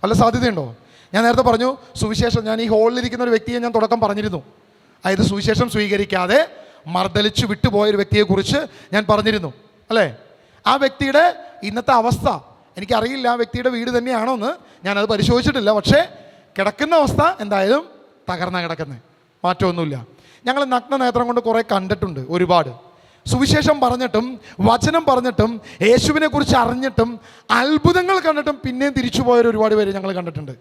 വല്ല സാധ്യതയുണ്ടോ? ഞാൻ നേരത്തെ പറഞ്ഞു, സുവിശേഷം, ഞാൻ ഈ ഹോളിലിരിക്കുന്ന ഒരു വ്യക്തിയെ ഞാൻ തുടക്കം പറഞ്ഞിരുന്നു. അതായത് സുവിശേഷം സ്വീകരിക്കാതെ മർദ്ദലിച്ച് വിട്ടുപോയൊരു വ്യക്തിയെക്കുറിച്ച് ഞാൻ പറഞ്ഞിരുന്നു അല്ലേ? ആ വ്യക്തിയുടെ ഇന്നത്തെ അവസ്ഥ എനിക്കറിയില്ല, ആ വ്യക്തിയുടെ വീട് തന്നെയാണോ എന്ന് ഞാനത് പരിശോധിച്ചിട്ടില്ല. പക്ഷേ കിടക്കുന്ന അവസ്ഥ എന്തായാലും തകർന്ന കിടക്കുന്നത്, മാറ്റമൊന്നുമില്ല. ഞങ്ങൾ നഗ്നനേത്രം കൊണ്ട് കുറേ കണ്ടിട്ടുണ്ട് ഒരുപാട്. സുവിശേഷം പറഞ്ഞിട്ടും വചനം പറഞ്ഞിട്ടും യേശുവിനെ കുറിച്ച് അറിഞ്ഞിട്ടും അത്ഭുതങ്ങൾ കണ്ടിട്ടും പിന്നെയും തിരിച്ചു പോയവർ ഒരുപാട് പേര് ഞങ്ങൾ കണ്ടിട്ടുണ്ട്.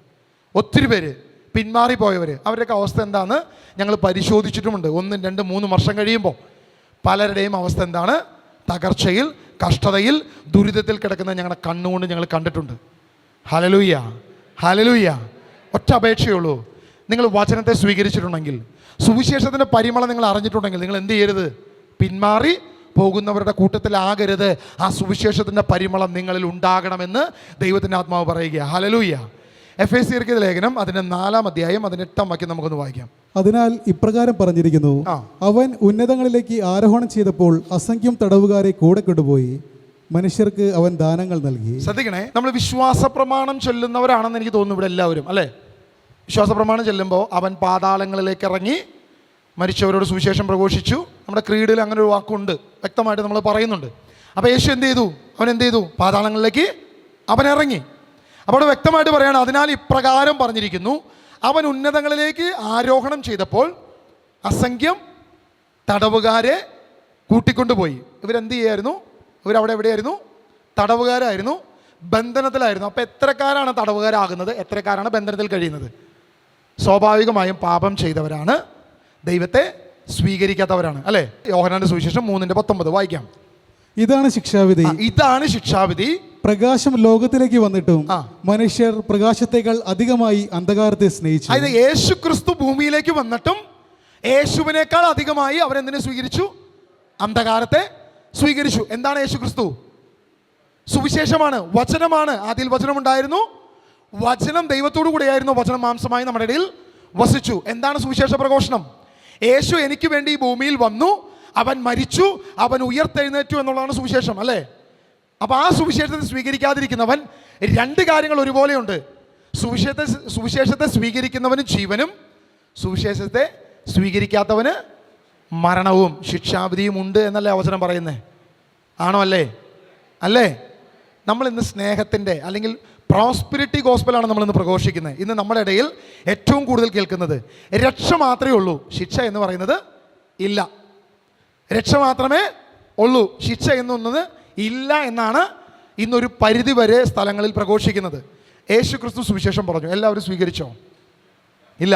ഒത്തിരി പേര് പിന്മാറിപ്പോയവർ. അവരുടെയൊക്കെ അവസ്ഥ എന്താണെന്ന് ഞങ്ങൾ പരിശോധിച്ചിട്ടുമുണ്ട്. 1, 2, 3 വർഷം കഴിയുമ്പോൾ പലരുടെയും അവസ്ഥ എന്താണ്? തകർച്ചയിൽ, കഷ്ടതയിൽ, ദുരിതത്തിൽ കിടക്കുന്നത് ഞങ്ങളുടെ കണ്ണുകൊണ്ട് ഞങ്ങൾ കണ്ടിട്ടുണ്ട്. Hallelujah, hallelujah. ഒറ്റ അപേക്ഷയുള്ളൂ, നിങ്ങൾ വചനത്തെ സ്വീകരിച്ചിട്ടുണ്ടെങ്കിൽ, സുവിശേഷത്തിൻ്റെ പരിമളം നിങ്ങൾ അറിഞ്ഞിട്ടുണ്ടെങ്കിൽ, നിങ്ങൾ എന്ത് ചെയ്യരുത്? പിന്മാറി പോകുന്നവരുടെ കൂട്ടത്തിലാകരുത്. ആ സുവിശേഷത്തിൻ്റെ പരിമളം നിങ്ങളിൽ ഉണ്ടാകണമെന്ന് ദൈവത്തിൻ്റെ ആത്മാവ് പറയുക. ഹല്ലേലൂയ. എഫേസ്യർക്ക് ലേഖനം അതിൻ്റെ 4-ാം അധ്യായം 18-ാം വാക്യം നമുക്കൊന്ന് വായിക്കാം. അതിനാൽ ഇപ്രകാരം പറഞ്ഞിരിക്കുന്നു, അവൻ ഉന്നതങ്ങളിലേക്ക് ആരോഹണം ചെയ്തപ്പോൾ അസംഖ്യം തടവുകാരെ കൂടെ കൊണ്ടുപോയി, മനുഷ്യർക്ക് അവൻ ദാനങ്ങൾ നൽകി. ശ്രദ്ധിക്കണേ, നമ്മൾ വിശ്വാസ പ്രമാണം ചൊല്ലുന്നവരാണെന്ന് എനിക്ക് തോന്നുന്നു ഇവിടെ എല്ലാവരും അല്ലേ? വിശ്വാസ പ്രമാണം ചെല്ലുമ്പോൾ അവൻ പാതാളങ്ങളിലേക്ക് ഇറങ്ങി മരിച്ചവരോട് സുവിശേഷം പ്രഘോഷിച്ചു. നമ്മുടെ ക്രീഡിൽ അങ്ങനെ ഒരു വാക്കുണ്ട്, വ്യക്തമായിട്ട് നമ്മൾ പറയുന്നുണ്ട്. അപ്പോൾ യേശു എന്ത് ചെയ്തു? അവൻ എന്ത് ചെയ്തു? പാതാളങ്ങളിലേക്ക് അവൻ ഇറങ്ങി. അപ്പോൾ അവിടെ വ്യക്തമായിട്ട് പറയാണ്, അതിനാൽ ഇപ്രകാരം പറഞ്ഞിരിക്കുന്നു, അവൻ ഉന്നതങ്ങളിലേക്ക് ആരോഹണം ചെയ്തപ്പോൾ അസംഖ്യം തടവുകാരെ കൂട്ടിക്കൊണ്ടുപോയി. ഇവരെന്ത് ചെയ്യായിരുന്നു? ഇവരവിടെ എവിടെയായിരുന്നു? തടവുകാരായിരുന്നു, ബന്ധനത്തിലായിരുന്നു. അപ്പോൾ എത്രക്കാരാണ് തടവുകാരാകുന്നത്? എത്രക്കാരാണ് ബന്ധനത്തിൽ കഴിയുന്നത്? സ്വാഭാവികമായും പാപം ചെയ്തവരാണ്, ദൈവത്തെ സ്വീകരിക്കാത്തവരാണ് അല്ലേ? യോഹന്നാന്റെ സുവിശേഷം 3:19 വായിക്കാം. ഇതാണ് ശിക്ഷാവിധി, ഇതാണ് ശിക്ഷാവിധി. പ്രകാശം ലോകത്തിലേക്ക് വന്നിട്ടും മനുഷ്യർ പ്രകാശത്തേക്കാൾ അധികമായി അന്ധകാരത്തെ സ്നേഹിച്ചു. അതായത് യേശു ക്രിസ്തു ഭൂമിയിലേക്ക് വന്നിട്ടും യേശുവിനേക്കാൾ അധികമായി അവരെന്തിനെ സ്വീകരിച്ചു? അന്ധകാരത്തെ സ്വീകരിച്ചു. എന്താണ് യേശു ക്രിസ്തു? സുവിശേഷമാണ്, വചനമാണ്. ആദിയിൽ വചനമുണ്ടായിരുന്നു, വചനം ദൈവത്തോടു കൂടെയായിരുന്നു, വചനം മാംസമായി നമ്മുടെ ഇടയിൽ വസിച്ചു. എന്താണ് സുവിശേഷ പ്രഘോഷണം? യേശു എനിക്ക് വേണ്ടി ഈ ഭൂമിയിൽ വന്നു, അവൻ മരിച്ചു, അവൻ ഉയർത്തെഴുന്നേറ്റു എന്നുള്ളതാണ് സുവിശേഷം അല്ലേ? അപ്പോൾ ആ സുവിശേഷത്തെ സ്വീകരിക്കാതിരിക്കുന്നവൻ രണ്ട് കാര്യങ്ങൾ ഒരുപോലെയുണ്ട്. സുവിശേഷത്തെ സ്വീകരിക്കുന്നവന് ജീവനും സുവിശേഷത്തെ സ്വീകരിക്കാത്തവന് മരണവും ശിക്ഷാവിധിയും ഉണ്ട് എന്നല്ലേ വചനം പറയുന്നത്? ആണോ? അല്ലേ? നമ്മൾ ഇന്ന് സ്നേഹത്തിൻ്റെ അല്ലെങ്കിൽ പ്രോസ്പിരിറ്റി ഗോസ്പലാണ് നമ്മളിന്ന് പ്രഘോഷിക്കുന്നത്. ഇന്ന് നമ്മുടെ ഇടയിൽ ഏറ്റവും കൂടുതൽ കേൾക്കുന്നത് രക്ഷ മാത്രമേ ഉള്ളൂ, ശിക്ഷ എന്ന് പറയുന്നത് ഇല്ല. രക്ഷ മാത്രമേ ഉള്ളൂ, ശിക്ഷ എന്നൊന്നത് ഇല്ല എന്നാണ് ഇന്നൊരു പരിധി വരെ സ്ഥലങ്ങളിൽ പ്രഘോഷിക്കുന്നത്. യേശു ക്രിസ്തു സുവിശേഷം പറഞ്ഞു, എല്ലാവരും സ്വീകരിച്ചോ? ഇല്ല.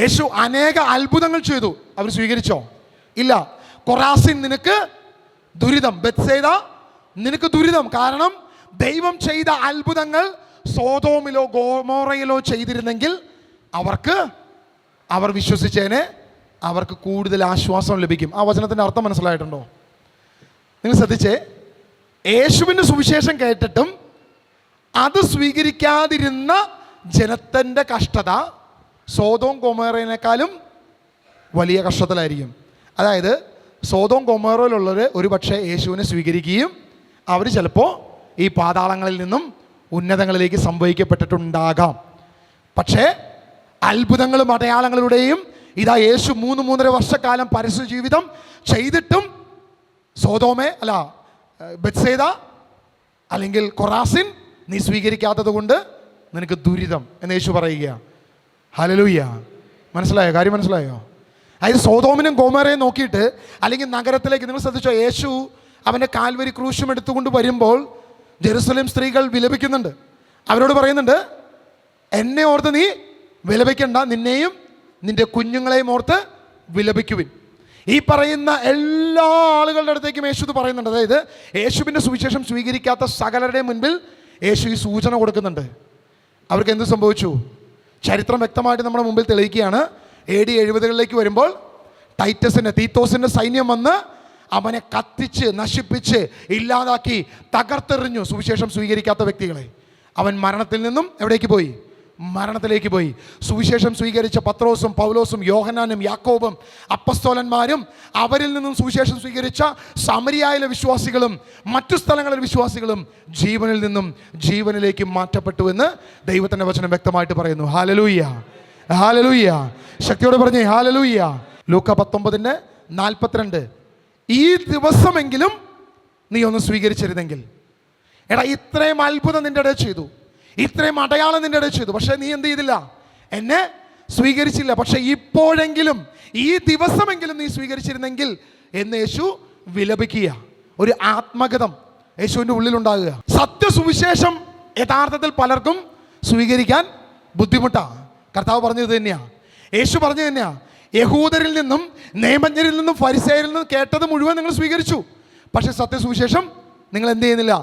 യേശു അനേക അത്ഭുതങ്ങൾ ചെയ്തു, അവർ സ്വീകരിച്ചോ? ഇല്ല. കൊറാസിൻ നിനക്ക് ദുരിതം, ബെത്സേദ നിനക്ക് ദുരിതം. കാരണം ദൈവം ചെയ്ത അത്ഭുതങ്ങൾ സോദോമിലോ ഗോമോറയിലോ ചെയ്തിരുന്നെങ്കിൽ അവർ വിശ്വസിച്ചേനെ, അവർക്ക് കൂടുതൽ ആശ്വാസം ലഭിക്കും. ആ വചനത്തിൻ്റെ അർത്ഥം മനസ്സിലായിട്ടുണ്ടോ? നിങ്ങൾ ശ്രദ്ധിച്ചേ, യേശുവിൻ്റെ സുവിശേഷം കേട്ടിട്ടും അത് സ്വീകരിക്കാതിരുന്ന ജനത്തിൻ്റെ കഷ്ടത സോദോം ഗൊമോറയിനേക്കാളും വലിയ കഷ്ടത്തിലായിരിക്കും. അതായത് സോദോം ഗൊമോറയിലുള്ളവർ ഒരു പക്ഷേ യേശുവിനെ സ്വീകരിക്കുകയും അവർ ചിലപ്പോൾ ഈ പാതാളങ്ങളിൽ നിന്നും ഉന്നതങ്ങളിലേക്ക് സംഭവിക്കപ്പെട്ടിട്ടുണ്ടാകാം. പക്ഷേ അത്ഭുതങ്ങളും അടയാളങ്ങളുടെയും ഇതാ യേശു 3-3.5 വർഷക്കാലം പരസ്യ ജീവിതം ചെയ്തിട്ടും ബെത്സേദ അല്ലെങ്കിൽ കൊറാസിൻ നീ സ്വീകരിക്കാത്തത് കൊണ്ട് നിനക്ക് ദുരിതം എന്ന് യേശു പറയുക. ഹല്ലേലൂയ. മനസ്സിലായോ? കാര്യം മനസ്സിലായോ? അതായത് സോദോമിനും ഗോമോറയും നോക്കിയിട്ട് അല്ലെങ്കിൽ നഗരത്തിലേക്ക് നിങ്ങൾ ശ്രദ്ധിച്ചോ, യേശു അവൻ്റെ കാൽവരി ക്രൂശും എടുത്തുകൊണ്ട് വരുമ്പോൾ ജെറുസലേം സ്ത്രീകൾ വിലപിക്കുന്നുണ്ട്. അവരോട് പറയുന്നുണ്ട്, എന്നെ ഓർത്ത് നീ വിലപിക്കണ്ട, നിന്നെയും നിന്റെ കുഞ്ഞുങ്ങളെയും ഓർത്ത് വിലപിക്കുവിൻ. ഈ പറയുന്ന എല്ലാ ആളുകളുടെ അടുത്തേക്കും യേശു ഇത് പറയുന്നുണ്ട്. അതായത് യേശുവിൻ്റെ സുവിശേഷം സ്വീകരിക്കാത്ത സകലരുടെയും മുൻപിൽ യേശു ഈ സൂചന കൊടുക്കുന്നുണ്ട്. അവർക്ക് എന്ത് സംഭവിച്ചു? ചരിത്രം വ്യക്തമായിട്ട് നമ്മുടെ മുമ്പിൽ തെളിയിക്കുകയാണ്. AD 70 വരുമ്പോൾ തീത്തോസിൻ്റെ സൈന്യം വന്ന് അവനെ കത്തിച്ച് നശിപ്പിച്ച് ഇല്ലാതാക്കി തകർത്തെറിഞ്ഞു. സുവിശേഷം സ്വീകരിക്കാത്ത വ്യക്തികളെ അവൻ മരണത്തിൽ നിന്നും മരണത്തിലേക്ക് പോയി. സുവിശേഷം സ്വീകരിച്ച പത്രോസും പൗലോസും യോഹന്നാനും യാക്കോബും അപ്പസ്തോലന്മാരും അവരിൽ നിന്നും സുവിശേഷം സ്വീകരിച്ച സമരിയായിലെ വിശ്വാസികളും മറ്റു സ്ഥലങ്ങളിലെ വിശ്വാസികളും ജീവനിൽ നിന്നും ജീവനിലേക്ക് മാറ്റപ്പെട്ടു എന്ന് ദൈവത്തിൻ്റെ വചനം വ്യക്തമായിട്ട് പറയുന്നു. Hallelujah, hallelujah. ശക്തിയോടെ പറഞ്ഞേ ഹല്ലേലൂയ. ലൂക്ക 19:42. ഈ ദിവസമെങ്കിലും നീ ഒന്ന് സ്വീകരിച്ചിരുന്നെങ്കിൽ. എടാ, ഇത്രയും അത്ഭുതം നിന്റെ ഇടയിൽ ചെയ്തു, ഇത്രയും അടയാളം നിന്റെ ഇടയിൽ ചെയ്തു, പക്ഷേ നീ എന്ത് ചെയ്തില്ല? എന്നെ സ്വീകരിച്ചില്ല. പക്ഷെ ഇപ്പോഴെങ്കിലും ഈ ദിവസമെങ്കിലും നീ സ്വീകരിച്ചിരുന്നെങ്കിൽ എന്ന് യേശു വിലപിക്കുക. ഒരു ആത്മഗതം യേശുവിൻ്റെ ഉള്ളിലുണ്ടാകുക. സത്യസുവിശേഷം യഥാർത്ഥത്തിൽ പലർക്കും സ്വീകരിക്കാൻ ബുദ്ധിമുട്ടാണ്. കർത്താവ് പറഞ്ഞത് തന്നെയാണ്, യേശു പറഞ്ഞു തന്നെയാണ്. യഹൂദരിൽ നിന്നും നിയമജ്ഞരിൽ നിന്നും ഫരിസേയരിൽ നിന്നും കേട്ടത് മുഴുവൻ നിങ്ങൾ സ്വീകരിച്ചു, പക്ഷെ സത്യസുവിശേഷം നിങ്ങൾ എന്ത് ചെയ്യുന്നില്ല?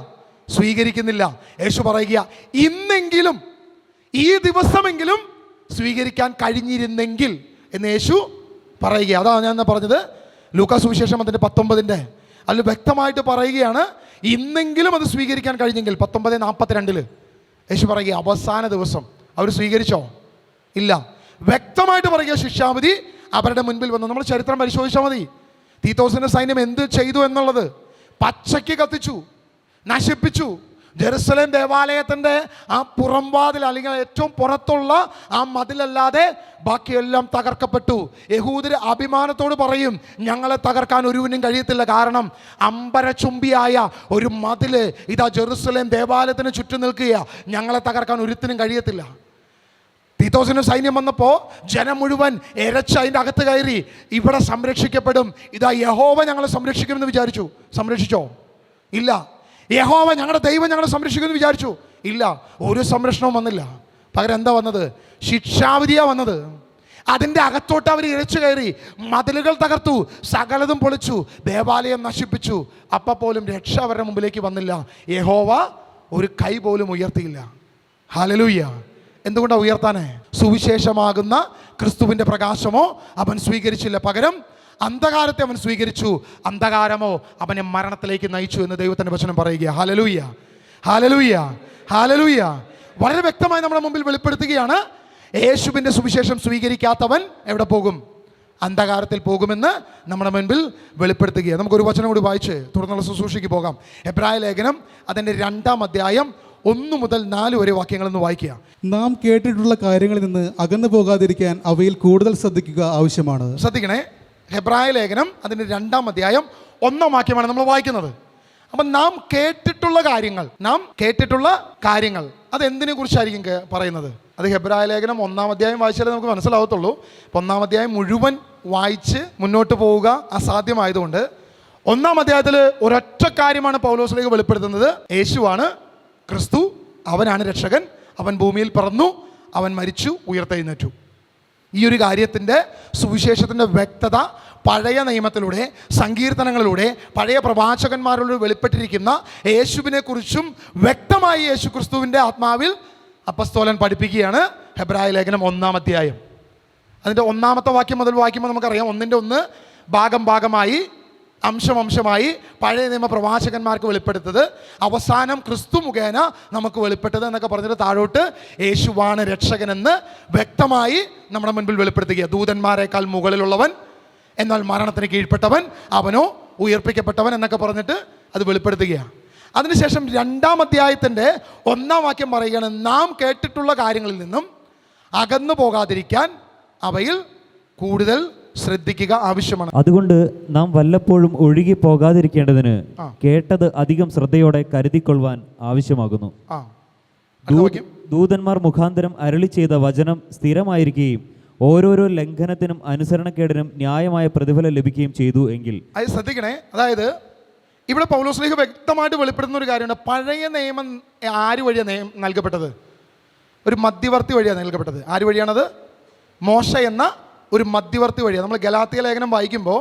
സ്വീകരിക്കുന്നില്ല. യേശു പറയുക, ഇന്നെങ്കിലും ഈ ദിവസമെങ്കിലും സ്വീകരിക്കാൻ കഴിഞ്ഞിരുന്നെങ്കിൽ എന്ന് യേശു പറയുക. അതാണ് ഞാൻ പറഞ്ഞത്. ലൂക്കാ സുവിശേഷം 19 അതിൽ വ്യക്തമായിട്ട് പറയുകയാണ്, ഇന്നെങ്കിലും അത് സ്വീകരിക്കാൻ കഴിഞ്ഞെങ്കിൽ. 19:42 യേശു പറയുക, അവസാന ദിവസം അവർ സ്വീകരിച്ചോ? ഇല്ല. വ്യക്തമായിട്ട് പറയുക, ശിക്ഷാവിധി അവരുടെ മുൻപിൽ വന്നു. നമ്മൾ ചരിത്രം പരിശോധിച്ചാൽ മതി. തീത്തോസിന്റെ സൈന്യം എന്ത് ചെയ്തു എന്നുള്ളത്. പച്ചയ്ക്ക് കത്തിച്ചു, നശിപ്പിച്ചു. ജെറുസലേം ദേവാലയത്തിൻ്റെ ആ പുറംവാതിൽ അല്ലെങ്കിൽ ഏറ്റവും പുറത്തുള്ള ആ മതിലല്ലാതെ ബാക്കിയെല്ലാം തകർക്കപ്പെട്ടു. യഹൂദര് അഭിമാനത്തോട് പറയും, ഞങ്ങളെ തകർക്കാൻ ഒരുവനും കഴിയത്തില്ല, കാരണം അമ്പരചുംബിയായ ഒരു മതില് ഇതാ ജെറുസലേം ദേവാലയത്തിന് ചുറ്റും നിൽക്കുക, ഞങ്ങളെ തകർക്കാൻ ഒരുത്തിനും കഴിയത്തില്ല. തീത്തോസിന്റെ സൈന്യം വന്നപ്പോൾ ജനം മുഴുവൻ എരച്ച് അതിൻ്റെ അകത്ത് കയറി, ഇവിടെ സംരക്ഷിക്കപ്പെടും, ഇതാ യഹോവ ഞങ്ങളെ സംരക്ഷിക്കുമെന്ന് വിചാരിച്ചു. സംരക്ഷിച്ചോ? ഇല്ല. യഹോവ ഞങ്ങളുടെ ദൈവം ഞങ്ങളെ സംരക്ഷിക്കുമെന്ന് വിചാരിച്ചു. ഇല്ല. ഒരു സംരക്ഷണവും വന്നില്ല. പകരം എന്താ വന്നത്? ശിക്ഷാവിധിയാണ് വന്നത്. അതിൻ്റെ അകത്തോട്ട് അവർ ഇരച്ചു കയറി, മതിലുകൾ തകർത്തു, സകലതും പൊളിച്ചു, ദേവാലയം നശിപ്പിച്ചു. അപ്പം പോലും രക്ഷ അവരുടെ മുമ്പിലേക്ക് വന്നില്ല. യഹോവ ഒരു കൈ പോലും ഉയർത്തിയില്ല. ഹല്ലേലൂയ. എന്തുകൊണ്ടാണ് ഉയർത്താനേ? സുവിശേഷമാകുന്ന ക്രിസ്തുവിൻ്റെ പ്രകാശമോ അവൻ സ്വീകരിച്ചില്ല, പകരം അന്ധകാരത്തെ അവൻ സ്വീകരിച്ചു. അന്ധകാരമോ അവനെ മരണത്തിലേക്ക് നയിച്ചു എന്ന് ദൈവത്തിൻ്റെ വചനം പറയുക. Hallelujah, hallelujah, hallelujah. വളരെ വ്യക്തമായി നമ്മുടെ മുമ്പിൽ വെളിപ്പെടുത്തുകയാണ്, യേശുവിൻ്റെ സുവിശേഷം സ്വീകരിക്കാത്തവൻ എവിടെ പോകും? അന്ധകാരത്തിൽ പോകുമെന്ന് നമ്മുടെ മുൻപിൽ വെളിപ്പെടുത്തുകയാണ്. നമുക്കൊരു വചനം കൂടി വായിച്ച് തുടർന്നുള്ള ശുശ്രൂഷയ്ക്ക് പോകാം. എബ്രായ ലേഖനം അതിൻ്റെ 2-ാം അധ്യായം 1 മുതൽ 4 വരെ വാക്യങ്ങളെന്ന് വായിക്കുക. നാം കേട്ടിട്ടുള്ള കാര്യങ്ങളിൽ നിന്ന് അകന്നു പോകാതിരിക്കാൻ അവയിൽ കൂടുതൽ ശ്രദ്ധിക്കുക ആവശ്യമാണ്. ശ്രദ്ധിക്കണേ, എബ്രായ ലേഖനം അതിൻ്റെ 2-ാം അധ്യായം 1-ാം വാക്യമാണ് നമ്മൾ വായിക്കുന്നത്. അപ്പം നാം കേട്ടിട്ടുള്ള കാര്യങ്ങൾ അതെന്തിനെ കുറിച്ചായിരിക്കും പറയുന്നത്? അത് എബ്രായ ലേഖനം 1-ാം അധ്യായം വായിച്ചാലേ നമുക്ക് മനസ്സിലാവത്തുള്ളൂ. 1-ാം അധ്യായം മുഴുവൻ വായിച്ച് മുന്നോട്ട് പോവുക അസാധ്യമായതുകൊണ്ട് 1-ാം അധ്യായത്തിൽ ഒരൊറ്റ കാര്യമാണ് പൗലോസിലേക്ക് വെളിപ്പെടുത്തുന്നത്. യേശുവാണ് ക്രിസ്തു, അവനാണ് രക്ഷകൻ, അവൻ ഭൂമിയിൽ പിറന്നു, അവൻ മരിച്ചു, ഉയർത്തെഴുന്നേറ്റു. ഈ ഒരു കാര്യത്തിൻ്റെ സുവിശേഷത്തിൻ്റെ വ്യക്തത പഴയ നിയമത്തിലൂടെ, സങ്കീർത്തനങ്ങളിലൂടെ, പഴയ പ്രവാചകന്മാരിലൂടെ വെളിപ്പെട്ടിരിക്കുന്ന യേശുവിനെ കുറിച്ചും വ്യക്തമായി യേശു ക്രിസ്തുവിൻ്റെ ആത്മാവിൽ അപ്പസ്തോലൻ പഠിപ്പിക്കുകയാണ്. ഹെബ്രായ ലേഖനം 1-ാം അധ്യായം അതിൻ്റെ 1-ാമത്തെ വാക്യം മുതൽ വായിക്കുമ്പോൾ നമുക്കറിയാം, 1-ന്റെ 1 ഭാഗമായി അംശമായി പഴയ നിയമ പ്രവാചകന്മാർക്ക് വെളിപ്പെടുത്തത്, അവസാനം ക്രിസ്തു മുഖേന നമുക്ക് വെളിപ്പെട്ടത് എന്നൊക്കെ പറഞ്ഞിട്ട് താഴോട്ട് യേശുവാണ് രക്ഷകനെന്ന് വ്യക്തമായി നമ്മുടെ മുൻപിൽ വെളിപ്പെടുത്തുക. ദൂതന്മാരെക്കാൾ മുകളിലുള്ളവൻ, എന്നാൽ മരണത്തിന് കീഴ്പ്പെട്ടവൻ, അവനോ ഉയർപ്പിക്കപ്പെട്ടവൻ എന്നൊക്കെ പറഞ്ഞിട്ട് അത് വെളിപ്പെടുത്തുകയാണ്. അതിനുശേഷം 2-ാം അധ്യായത്തിൻ്റെ 1-ാം വാക്യം പറയുകയാണ്, നാം കേട്ടിട്ടുള്ള കാര്യങ്ങളിൽ നിന്നും അകന്നു പോകാതിരിക്കാൻ അവയിൽ കൂടുതൽ ശ്രദ്ധിക്കുക ആവശ്യമാണ്. അതുകൊണ്ട് നാം വല്ലപ്പോഴും ഒഴുകി പോകാതിരിക്കേണ്ടതിന് കേട്ടത് അധികം ശ്രദ്ധയോടെ കരുതിക്കൊള്ളുവാൻ ആവശ്യമാകുന്നു. ദൂതന്മാർ മുഖാന്തരം അരുളി ചെയ്ത വചനം സ്ഥിരമായിരിക്കുകയും ഓരോരോ ലംഘനത്തിനും അനുസരണക്കേടിനും ന്യായമായ പ്രതിഫലം ലഭിക്കുകയും ചെയ്തു എങ്കിൽ. അത് ശ്രദ്ധിക്കണേ. അതായത് ഇവിടെ പൗലോസ്ലീഹ വ്യക്തമായിട്ട് വെളിപ്പെടുന്ന ഒരു കാര്യമുണ്ട്. പഴയ നിയമം ആര് വഴിയാണ് നൽകപ്പെട്ടത്? ഒരു മധ്യവർത്തി വഴിയാണ് നൽകപ്പെട്ടത്. ആര് വഴിയാണത്? മോശ എന്ന ഒരു മധ്യവർത്തി വഴിയാണ്. നമ്മൾ ഗലാത്യ ലേഖനം വായിക്കുമ്പോൾ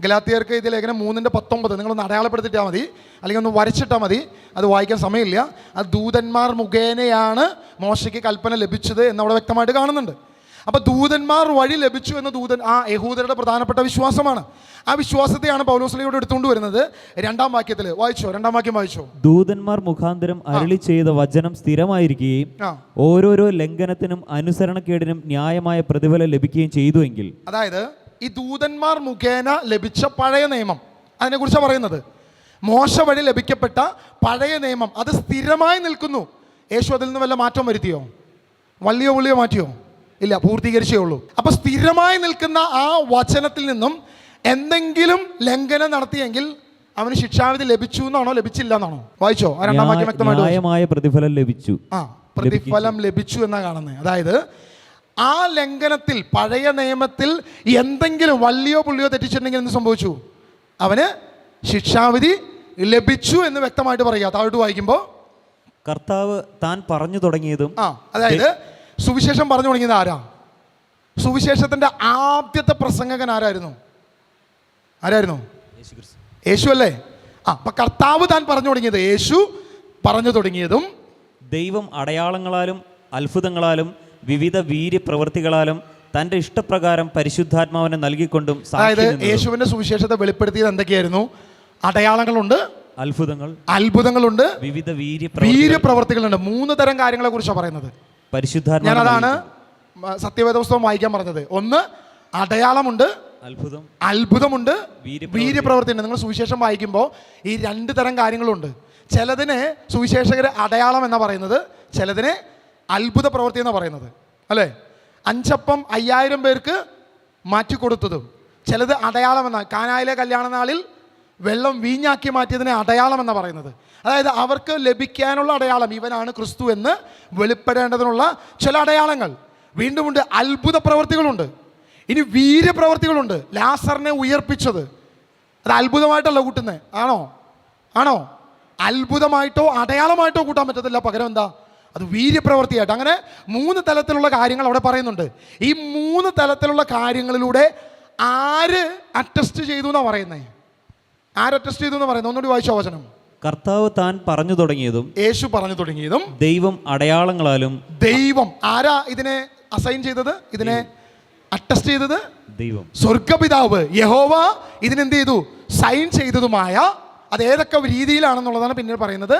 ഗലാത്യർക്ക് ഇത് ലേഖനം 3:19 നിങ്ങളൊന്ന് അടയാളപ്പെടുത്തിയിട്ടാൽ മതി, അല്ലെങ്കിൽ ഒന്ന് വരച്ചിട്ടാൽ മതി, അത് വായിക്കാൻ സമയമില്ല. അത് ദൂതന്മാർ മുഖേനയാണ് മോശയ്ക്ക് കൽപ്പന ലഭിച്ചത് എന്നവിടെ വ്യക്തമായിട്ട് കാണുന്നുണ്ട്. അപ്പോൾ ദൂതന്മാർ വഴി ലഭിച്ചു എന്ന യഹൂദരുടെ പ്രധാനപ്പെട്ട വിശ്വാസമാണ്. ആ വിശ്വാസത്തെയാണ് പൗലോസ്ലീഹയോട് എടുത്തുകൊണ്ട് വരുന്നത്. 2-ാം വാക്യത്തിൽ വായിച്ചോ, 2-ാം വാക്യം വായിച്ചോ. ദൂതന്മാർ മുഖാന്തരം അരുളി ചെയ്ത വചനം സ്ഥിരമായിരിക്കുകയും ഓരോരോ ലംഘനത്തിനും അനുസരണക്കേടിനും ന്യായമായ പ്രതിഫലം ലഭിക്കുകയും ചെയ്തു എങ്കിൽ. അതായത് ഈ ദൂതന്മാർ മുഖേന ലഭിച്ച പഴയ നിയമം, അതിനെക്കുറിച്ചാണ് പറയുന്നത്. മോശ വഴി ലഭിക്കപ്പെട്ട പഴയ നിയമം അത് സ്ഥിരമായി നിൽക്കുന്നു. യേശു അതിൽ നിന്ന് വല്ല മാറ്റം വരുത്തിയോ? വള്ളിയോ പുള്ളിയോ മാറ്റിയോ? ഇല്ല, പൂർത്തീകരിച്ചേ ഉള്ളൂ. അപ്പൊ സ്ഥിരമായി നിൽക്കുന്ന ആ വചനത്തിൽ നിന്നും എന്തെങ്കിലും ലംഘനം നടത്തിയെങ്കിൽ അവന് ശിക്ഷാവിധി ലഭിച്ചു എന്നാണോ ലഭിച്ചില്ല എന്നാണോ? വായിച്ചോ, 2-ാം വാക്യം വ്യക്തമായിട്ട്. ന്യായമായ പ്രതിഫലം ലഭിച്ചു. പ്രതിഫലം ലഭിച്ചു എന്നാ കാണുന്നത്. അതായത് ആ ലംഘനത്തിൽ പഴയ നിയമത്തിൽ എന്തെങ്കിലും വള്ളിയോ പുള്ളിയോ തെറ്റിച്ചിട്ടുണ്ടെങ്കിൽ എന്ത് സംഭവിച്ചു? അവന് ശിക്ഷാവിധി ലഭിച്ചു എന്ന് വ്യക്തമായിട്ട് പറയുക. താഴോട്ട് വായിക്കുമ്പോൾ കർത്താവ് താൻ പറഞ്ഞു തുടങ്ങിയതും, അതായത് സുവിശേഷം പറഞ്ഞു തുടങ്ങിയത് ആരാ? സുവിശേഷത്തിന്റെ ആദ്യത്തെ പ്രസംഗകൻ ആരായിരുന്നു? യേശു അല്ലേ? അപ്പൊ കർത്താവ് താൻ പറഞ്ഞു തുടങ്ങിയത്, യേശു പറഞ്ഞു തുടങ്ങിയതും ദൈവം അടയാളങ്ങളാലും അത്ഭുതങ്ങളാലും വിവിധ വീര്യപ്രവൃത്തികളാലും തന്റെ ഇഷ്ടപ്രകാരം പരിശുദ്ധാത്മാവിനെ നൽകിക്കൊണ്ടും. അതായത് യേശുവിന്റെ സുവിശേഷത്തെ വെളിപ്പെടുത്തിയത് എന്തൊക്കെയായിരുന്നു? അടയാളങ്ങളുണ്ട്, അത്ഭുതങ്ങളുണ്ട്, വിവിധ വീര്യപ്രവൃത്തികളുണ്ട്. 3 തരം കാര്യങ്ങളെ കുറിച്ചാണ് പറയുന്നത്. ഞാൻ അതാണ് സത്യവേദ പുസ്തകം വായിക്കാൻ പറഞ്ഞത്. ഒന്ന് അടയാളമുണ്ട്, അത്ഭുതമുണ്ട്, വീര്യപ്രവൃത്തിയുണ്ട്. നിങ്ങൾ സുവിശേഷം വായിക്കുമ്പോൾ ഈ 2 തരം കാര്യങ്ങളുണ്ട്. ചിലതിന് സുവിശേഷകർ അടയാളം എന്നാണ് പറയുന്നത്, ചിലതിനെ അത്ഭുത പ്രവൃത്തി എന്നാണ് പറയുന്നത്, അല്ലേ? 5 അപ്പം 5000 പേർക്ക് മാറ്റിക്കൊടുത്തതും ചിലത് അടയാളം എന്നാണ്. കാനായിലെ കല്യാണ നാളിൽ വെള്ളം വീഞ്ഞാക്കി മാറ്റിയതിനെ അടയാളം എന്നാണ് പറയുന്നത്. അതായത് അവർക്ക് ലഭിക്കാനുള്ള അടയാളം, ഇവനാണ് ക്രിസ്തു എന്ന് വെളിപ്പെടേണ്ടതിനുള്ള ചില അടയാളങ്ങൾ. വീണ്ടും ഉണ്ട് അത്ഭുത പ്രവൃത്തികളുണ്ട്. ഇനി വീര്യപ്രവൃത്തികളുണ്ട്. ലാസറിനെ ഉയർപ്പിച്ചത് അത് അത്ഭുതമായിട്ടല്ല കൂട്ടുന്നത്. ആണോ? അത്ഭുതമായിട്ടോ അടയാളമായിട്ടോ കൂട്ടാൻ പറ്റത്തില്ല. പകരം എന്താ? അത് വീര്യപ്രവൃത്തിയായിട്ട്. അങ്ങനെ 3 തലത്തിലുള്ള കാര്യങ്ങൾ അവിടെ പറയുന്നുണ്ട്. ഈ 3 തലത്തിലുള്ള കാര്യങ്ങളിലൂടെ ആര് അറ്റസ്റ്റ് ചെയ്തു എന്നാണ് പറയുന്നത്? ആര് അറ്റസ്റ്റ് ചെയ്തു എന്ന് പറയുന്നത്? ഒന്നുകൂടി വായിച്ചോ വചനം. കർത്താവ് താൻ പറഞ്ഞു തുടങ്ങിയതും, യേശു പറഞ്ഞു തുടങ്ങിയതും, ദൈവം അടയാളങ്ങളാലും. ദൈവം ആരാ ഇതിനെ അസൈൻ ചെയ്തത്? ഇതിനെ അറ്റസ്റ്റ് ചെയ്തത് ദൈവം, സ്വർഗപിതാവ് യഹോവ ഇതിനെന്ത് ചെയ്തു? സൈൻ ചെയ്തതുമായ അത് ഏതൊക്കെ രീതിയിലാണെന്നുള്ളതാണ് പിന്നീട് പറയുന്നത്.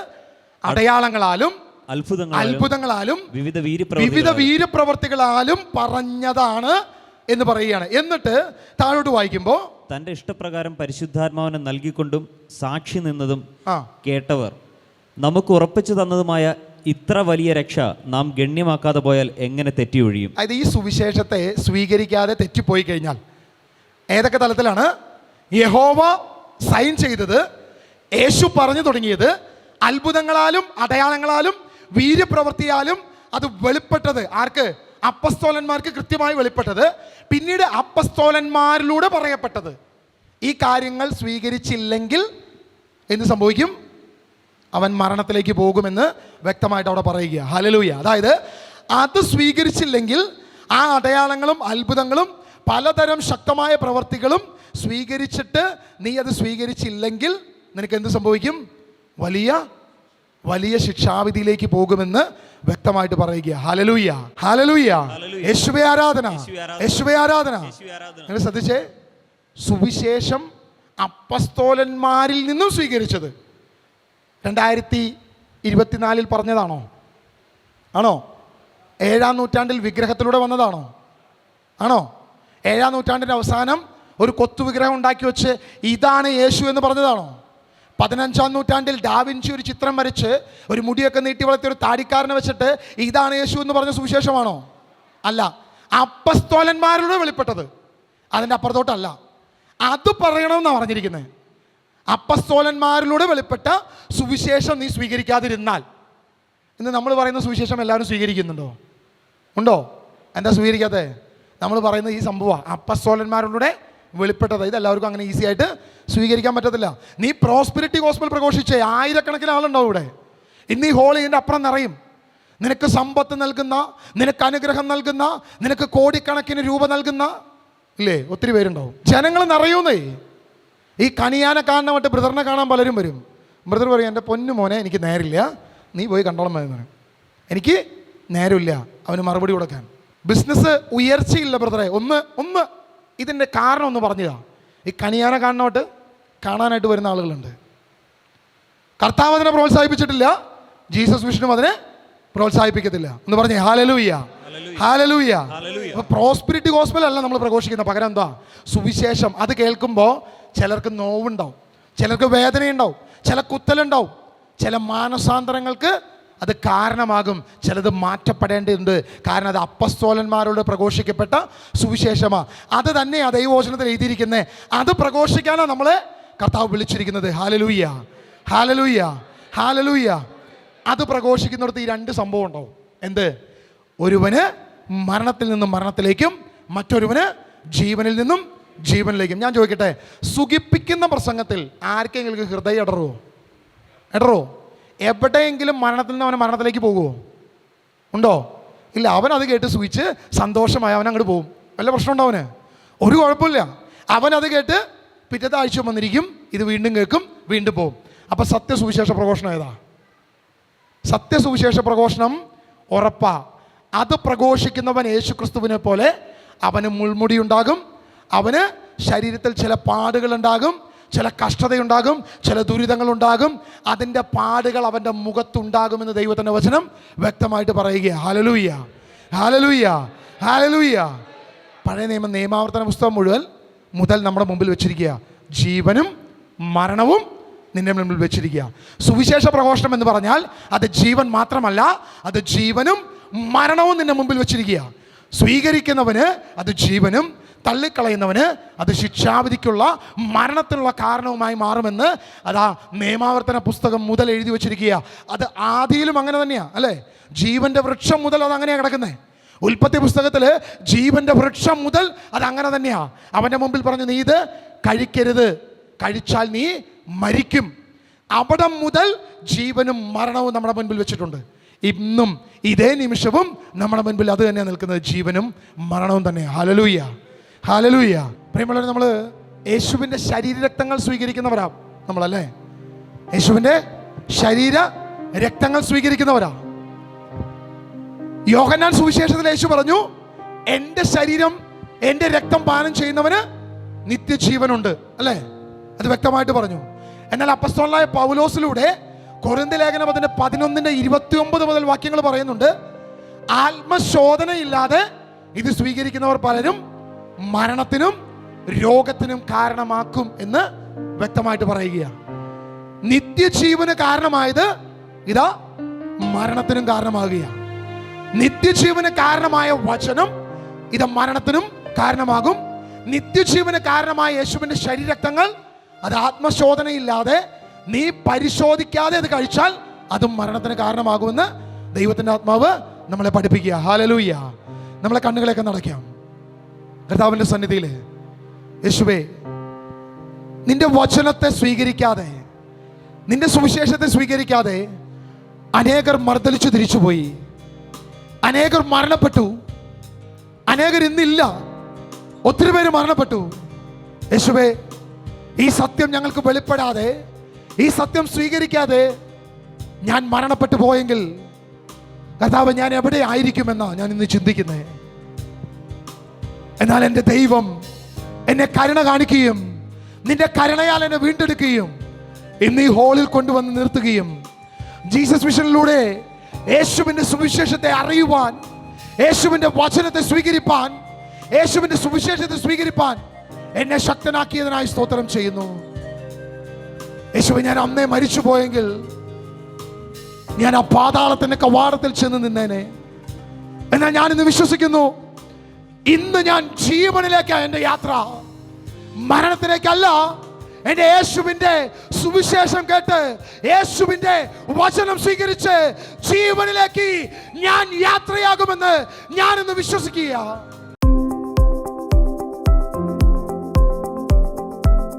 അടയാളങ്ങളാലും അത്ഭുതങ്ങളാലും വിവിധ വീര്യപ്രവൃത്തികളാലും പറഞ്ഞതാണ് എന്ന് പറയുകയാണ്. എന്നിട്ട് താഴോട്ട് വായിക്കുമ്പോൾ തന്റെ ഇഷ്ടപ്രകാരം പരിശുദ്ധാത്മാവിനെ നൽകിക്കൊണ്ടും സാക്ഷി നിന്നതും കേട്ടവർ നമുക്ക് ഉറപ്പിച്ചു തന്നതുമായ ഇത്ര വലിയ രക്ഷ നാം ഗണ്യമാക്കാതെ പോയാൽ എങ്ങനെ തെറ്റിയൊഴിയും? അതായത് ഈ സുവിശേഷത്തെ സ്വീകരിക്കാതെ തെറ്റിപ്പോയി കഴിഞ്ഞാൽ ഏതൊക്കെ തലത്തിലാണ്? യഹോവ സൈൻ ചെയ്തത്, യേശു പറഞ്ഞു തുടങ്ങിയത്, അത്ഭുതങ്ങളാലും അടയാളങ്ങളാലും വീര്യപ്രവൃത്തിയാലും അത് വെളിപ്പെട്ടത് ആർക്ക്? അപ്പസ്തോലന്മാർക്ക് കൃത്യമായി വെളിപ്പെട്ടത്, പിന്നീട് അപ്പസ്തോലന്മാരിലൂടെ പറയപ്പെട്ടത്. ഈ കാര്യങ്ങൾ സ്വീകരിച്ചില്ലെങ്കിൽ എന്ത് സംഭവിക്കും? അവൻ മരണത്തിലേക്ക് പോകുമെന്ന് വ്യക്തമായിട്ട് അവിടെ പറയുക. ഹല്ലേലൂയ. അതായത് അത് സ്വീകരിച്ചില്ലെങ്കിൽ ആ അടയാളങ്ങളും അത്ഭുതങ്ങളും പലതരം ശക്തമായ പ്രവർത്തികളും സ്വീകരിച്ചിട്ട് നീ അത് സ്വീകരിച്ചില്ലെങ്കിൽ നിനക്ക് എന്ത് സംഭവിക്കും? വലിയ വലിയ ശിക്ഷാവിധിയിലേക്ക് പോകുമെന്ന് വ്യക്തമായിട്ട് പറയുക. ഹല്ലേലൂയ, ഹല്ലേലൂയ, യേശുവേ ആരാധന, യേശുവേ ആരാധന. നിങ്ങൾ ശ്രദ്ധിച്ചേ, സുവിശേഷം അപ്പസ്തോലന്മാരിൽ നിന്നും സ്വീകരിച്ചത് 2024 പറഞ്ഞതാണോ? ആണോ? 7-ാം നൂറ്റാണ്ടിൽ വിഗ്രഹത്തിലൂടെ വന്നതാണോ? ആണോ? 7-ാം നൂറ്റാണ്ടിൻ്റെ അവസാനം ഒരു കൊത്തു വിഗ്രഹം ഉണ്ടാക്കി വെച്ച് ഇതാണ് യേശു എന്ന് പറഞ്ഞതാണോ? 15-ാം നൂറ്റാണ്ടിൽ ഡാവിഞ്ചി ഒരു ചിത്രം വരച്ച് ഒരു മുടിയൊക്കെ നീട്ടി വളർത്തിയ ഒരു താടിക്കാരനെ വെച്ചിട്ട് ഇതാണ് യേശു എന്ന് പറഞ്ഞ സുവിശേഷമാണോ? അല്ല. അപ്പസ്തോലന്മാരിലൂടെ വെളിപ്പെട്ടത്, അതിൻ്റെ അപ്പുറത്തോട്ടല്ല. അത് പറയണമെന്നാണ് പറഞ്ഞിരിക്കുന്നത്. അപ്പസ്തോലന്മാരിലൂടെ വെളിപ്പെട്ട സുവിശേഷം നീ സ്വീകരിക്കാതിരുന്നാൽ, ഇന്ന് നമ്മൾ പറയുന്ന സുവിശേഷം എല്ലാവരും സ്വീകരിക്കുന്നുണ്ടോ? ഉണ്ടോ? എന്താ സ്വീകരിക്കാത്തത്? നമ്മൾ പറയുന്ന ഈ സംഭവമാണ് അപ്പസ്തോലന്മാരിലൂടെ വെളിപ്പെട്ടത്. ഇതെല്ലാവർക്കും അങ്ങനെ ഈസി ആയിട്ട് സ്വീകരിക്കാൻ പറ്റത്തില്ല. നീ പ്രോസ്പെരിറ്റി ഗോസ്പൽ പ്രഘോഷിച്ചേ, ആയിരക്കണക്കിന് ആളുണ്ടാവും ഇവിടെ. ഇന്ന് ഈ ഹോൾ ഇതിൻ്റെ അപ്പുറം നിറയും. നിനക്ക് സമ്പത്ത് നൽകുന്ന, നിനക്ക് അനുഗ്രഹം നൽകുന്ന, നിനക്ക് കോടിക്കണക്കിന് രൂപ നൽകുന്ന ഇല്ലേ ഒത്തിരി പേരുണ്ടാവും. ജനങ്ങൾ നിറയൂന്നേ. ഈ കണിയാനെ കാണാൻ മറ്റേ ബ്രദറിനെ കാണാൻ പലരും വരും. ബ്രദർ പറയും, എൻ്റെ പൊന്നു മോനെ എനിക്ക് നേരില്ല, നീ പോയി കണ്ടോളം എന്ന് പറയും. എനിക്ക് നേരമില്ല അവന് മറുപടി കൊടുക്കാൻ. ബിസിനസ് ഉയർച്ചയില്ല ബ്രദറെ. ഒന്ന് ഇതിൻ്റെ കാരണം ഒന്ന് പറഞ്ഞതാ. ഈ കണിയാനെ കാണാനായിട്ട് വരുന്ന ആളുകളുണ്ട്. കർത്താവ് അതിനെ പ്രോത്സാഹിപ്പിച്ചിട്ടില്ല, ജീസസ് വിഷ്ണു അതിനെ പ്രോത്സാഹിപ്പിക്കത്തില്ല എന്ന് പറഞ്ഞേ. Hallelujah, hallelujah. അപ്പോൾ പ്രോസ്പെരിറ്റി ഗോസ്പൽ അല്ല നമ്മൾ പ്രഘോഷിക്കുന്ന. പകരം എന്താ? സുവിശേഷം. അത് കേൾക്കുമ്പോൾ ചിലർക്ക് നോവുണ്ടാവും, ചിലർക്ക് വേദനയുണ്ടാവും, ചില കുത്തലുണ്ടാവും, ചില മാനസാന്തരങ്ങൾക്ക് അത് കാരണമാകും. ചിലത് മാറ്റപ്പെടേണ്ടതുണ്ട്. കാരണം അത് അപ്പസ്തോലന്മാരോട് പ്രഘോഷിക്കപ്പെട്ട സുവിശേഷമാണ്. അത് തന്നെയാണ് ദൈവവചനത്തിൽ എഴുതിയിരിക്കുന്നത്. അത് പ്രഘോഷിക്കാനാണ് നമ്മളെ കർത്താവ് വിളിച്ചിരിക്കുന്നത്. Hallelujah, hallelujah, hallelujah. അത് പ്രഘോഷിക്കുന്നിടത്ത് ഈ രണ്ട് സംഭവം ഉണ്ടാവും. എന്ത്? ഒരുവന് മരണത്തിൽ നിന്നും മരണത്തിലേക്കും, മറ്റൊരുവന് ജീവനിൽ നിന്നും ജീവനിലേക്കും. ഞാൻ ചോദിക്കട്ടെ, സുഖിപ്പിക്കുന്ന പ്രസംഗത്തിൽ ആർക്കെങ്കിലും ഹൃദയം ഇടറോ? എവിടെയെങ്കിലും മരണത്തിൽ നിന്ന് അവൻ മരണത്തിലേക്ക് പോകുമോ? ഉണ്ടോ? ഇല്ല. അവൻ അത് കേട്ട് സുഖിച്ച് സന്തോഷമായി അവൻ അങ്ങോട്ട് പോകും. വല്ല പ്രശ്നമുണ്ടോ അവന്? ഒരു കുഴപ്പമില്ല. അവൻ അത് കേട്ട് പിറ്റത്തെ ആഴ്ച വന്നിരിക്കും, ഇത് വീണ്ടും കേൾക്കും, വീണ്ടും പോകും. അപ്പം സത്യസുവിശേഷ പ്രഘോഷണം ഏതാ? സത്യസുവിശേഷ പ്രഘോഷണം ഉറപ്പാ. അത് പ്രഘോഷിക്കുന്നവൻ യേശുക്രിസ്തുവിനെ പോലെ അവന് മുൾമുടി ഉണ്ടാകും, അവന് ശരീരത്തിൽ ചില പാടുകളുണ്ടാകും, ചില കഷ്ടതയുണ്ടാകും, ചില ദുരിതങ്ങളുണ്ടാകും. അതിൻ്റെ പാടുകൾ അവൻ്റെ മുഖത്തുണ്ടാകുമെന്ന് ദൈവത്തിൻ്റെ വചനം വ്യക്തമായിട്ട് പറയുക. Hallelujah, hallelujah, hallelujah. പഴയ നിയമാവർത്തന പുസ്തകം മുതൽ നമ്മുടെ മുമ്പിൽ വെച്ചിരിക്കുക. ജീവനും മരണവും നിന്റെ മുമ്പിൽ വെച്ചിരിക്കുക. സുവിശേഷ പ്രഘോഷണം എന്ന് പറഞ്ഞാൽ അത് ജീവൻ മാത്രമല്ല, അത് ജീവനും മരണവും നിന്റെ മുമ്പിൽ വെച്ചിരിക്കുക. സ്വീകരിക്കുന്നവന് അത് ജീവനും, തള്ളിക്കളയുന്നവന് അത് ശിക്ഷാവിധിക്കുള്ള മരണത്തിനുള്ള കാരണവുമായി മാറുമെന്ന് അതാ നിയമാവർത്തന പുസ്തകം മുതൽ എഴുതി വച്ചിരിക്കുക. അത് ആദിയിലും അങ്ങനെ തന്നെയാണ് അല്ലേ? ജീവന്റെ വൃക്ഷം മുതൽ അത് അങ്ങനെയാണ് കിടക്കുന്നത്. ഉൽപ്പത്തി പുസ്തകത്തിൽ ജീവന്റെ വൃക്ഷം മുതൽ അത് അങ്ങനെ തന്നെയാണ്. അവൻ്റെ മുമ്പിൽ പറഞ്ഞു, നീ ഇത് കഴിക്കരുത്, കഴിച്ചാൽ നീ മരിക്കും. അവിടെ മുതൽ ജീവനും മരണവും നമ്മുടെ മുൻപിൽ വെച്ചിട്ടുണ്ട്. ഇന്നും ഇതേ നിമിഷവും നമ്മുടെ മുൻപിൽ അത് തന്നെയാണ് നിൽക്കുന്നത്, ജീവനും മരണവും തന്നെ. Hallelujah, hallelujah. പ്രിയമുള്ളവരെ, നമ്മൾ യേശുവിൻ്റെ ശരീരരക്തങ്ങൾ സ്വീകരിക്കുന്നവരാ നമ്മളല്ലേ? യേശുവിൻ്റെ ശരീര രക്തങ്ങൾ സ്വീകരിക്കുന്നവരാ. യോഹന്നാൻ സുവിശേഷത്തിൽ യേശു പറഞ്ഞു, എൻ്റെ ശരീരം എൻ്റെ രക്തം പാനം ചെയ്യുന്നവന് നിത്യജീവനുണ്ട് അല്ലേ? അത് വ്യക്തമായിട്ട് പറഞ്ഞു. എന്നാൽ അപ്പസ്തോലനായ പൗലോസിലൂടെ കൊരിന്ത്യർ ലേഖനം 11:29 മുതൽ വാക്യങ്ങൾ പറയുന്നുണ്ട്, ആത്മശോധനയില്ലാതെ ഇത് സ്വീകരിക്കുന്നവർ പലരും മരണത്തിനും രോഗത്തിനും കാരണമാക്കും എന്ന് വ്യക്തമായിട്ട് പറയുകയാണ്. നിത്യജീവന് കാരണമായത് ഇതാ മരണത്തിനും കാരണമാകുകയാണ്. നിത്യജീവന് കാരണമായ വചനം ഇത് മരണത്തിനും കാരണമാകും. നിത്യജീവന് കാരണമായ യേശുവിന്റെ ശരീരരക്തങ്ങൾ അത് ആത്മശോധനയില്ലാതെ നീ പരിശോധിക്കാതെ അത് കഴിച്ചാൽ അതും മരണത്തിന് കാരണമാകുമെന്ന് ദൈവത്തിന്റെ ആത്മാവ് നമ്മളെ പഠിപ്പിക്കുക. ഹല്ലേലൂയ. നമ്മളെ കണ്ണുകളൊക്കെ നടക്കാം. കർത്താവിന്റെ സന്നിധിയിൽ യേശുവേ, നിന്റെ വചനത്തെ സ്വീകരിക്കാതെ, നിന്റെ സുവിശേഷത്തെ സ്വീകരിക്കാതെ അനേകർ മർദ്ദലിച്ചു തിരിച്ചുപോയി, അനേകർ മരണപ്പെട്ടു, അനേകർ ഇന്നില്ല, ഒത്തിരി പേര് മരണപ്പെട്ടു. യേശുവേ, ഈ സത്യം ഞങ്ങൾക്ക് വെളിപ്പെടാതെ, ഈ സത്യം സ്വീകരിക്കാതെ ഞാൻ മരണപ്പെട്ടു പോയെങ്കിൽ കർത്താവ്, ഞാൻ എവിടെ ആയിരിക്കുമെന്നാ ഞാൻ ഇന്ന് ചിന്തിക്കുന്നത്. എന്നാൽ എൻ്റെ ദൈവം എന്നെ കരുണ കാണിക്കുകയും നിന്റെ കരുണയാൽ എന്നെ വീണ്ടെടുക്കുകയും ഇന്ന് ഈ ഹോളിൽ കൊണ്ടുവന്ന് നിർത്തുകയും ജീസസ് മിഷനിലൂടെ യേശുവിന്റെ സുവിശേഷത്തെ അറിയുവാൻ, യേശുവിന്റെ വചനത്തെ സ്വീകരിപ്പാൻ, യേശുവിന്റെ സുവിശേഷത്തെ സ്വീകരിപ്പാൻ എന്നെ ശക്തനാക്കിയതിനായി സ്തോത്രം ചെയ്യുന്നു. യേശുവേ, ഞാൻ അന്നേ മരിച്ചു പോയെങ്കിൽ ഞാൻ ആ പാതാളത്തിന്റെ കവാടത്തിൽ ചെന്ന് നിന്നേനെ. എന്നാൽ ഞാനിന്ന് വിശ്വസിക്കുന്നു, ഇന്ന് ഞാൻ ജീവനിലേക്കാണ് എൻ്റെ യാത്ര, മരണത്തിലേക്കല്ല. എൻ്റെ യേശുവിൻ്റെ സുവിശേഷം കേട്ട്, യേശുവിൻ്റെ വചനം സ്വീകരിച്ച് ജീവനിലേക്ക് ഞാൻ യാത്രയാകുമെന്ന് ഞാനിന്ന് വിശ്വസിക്കുക.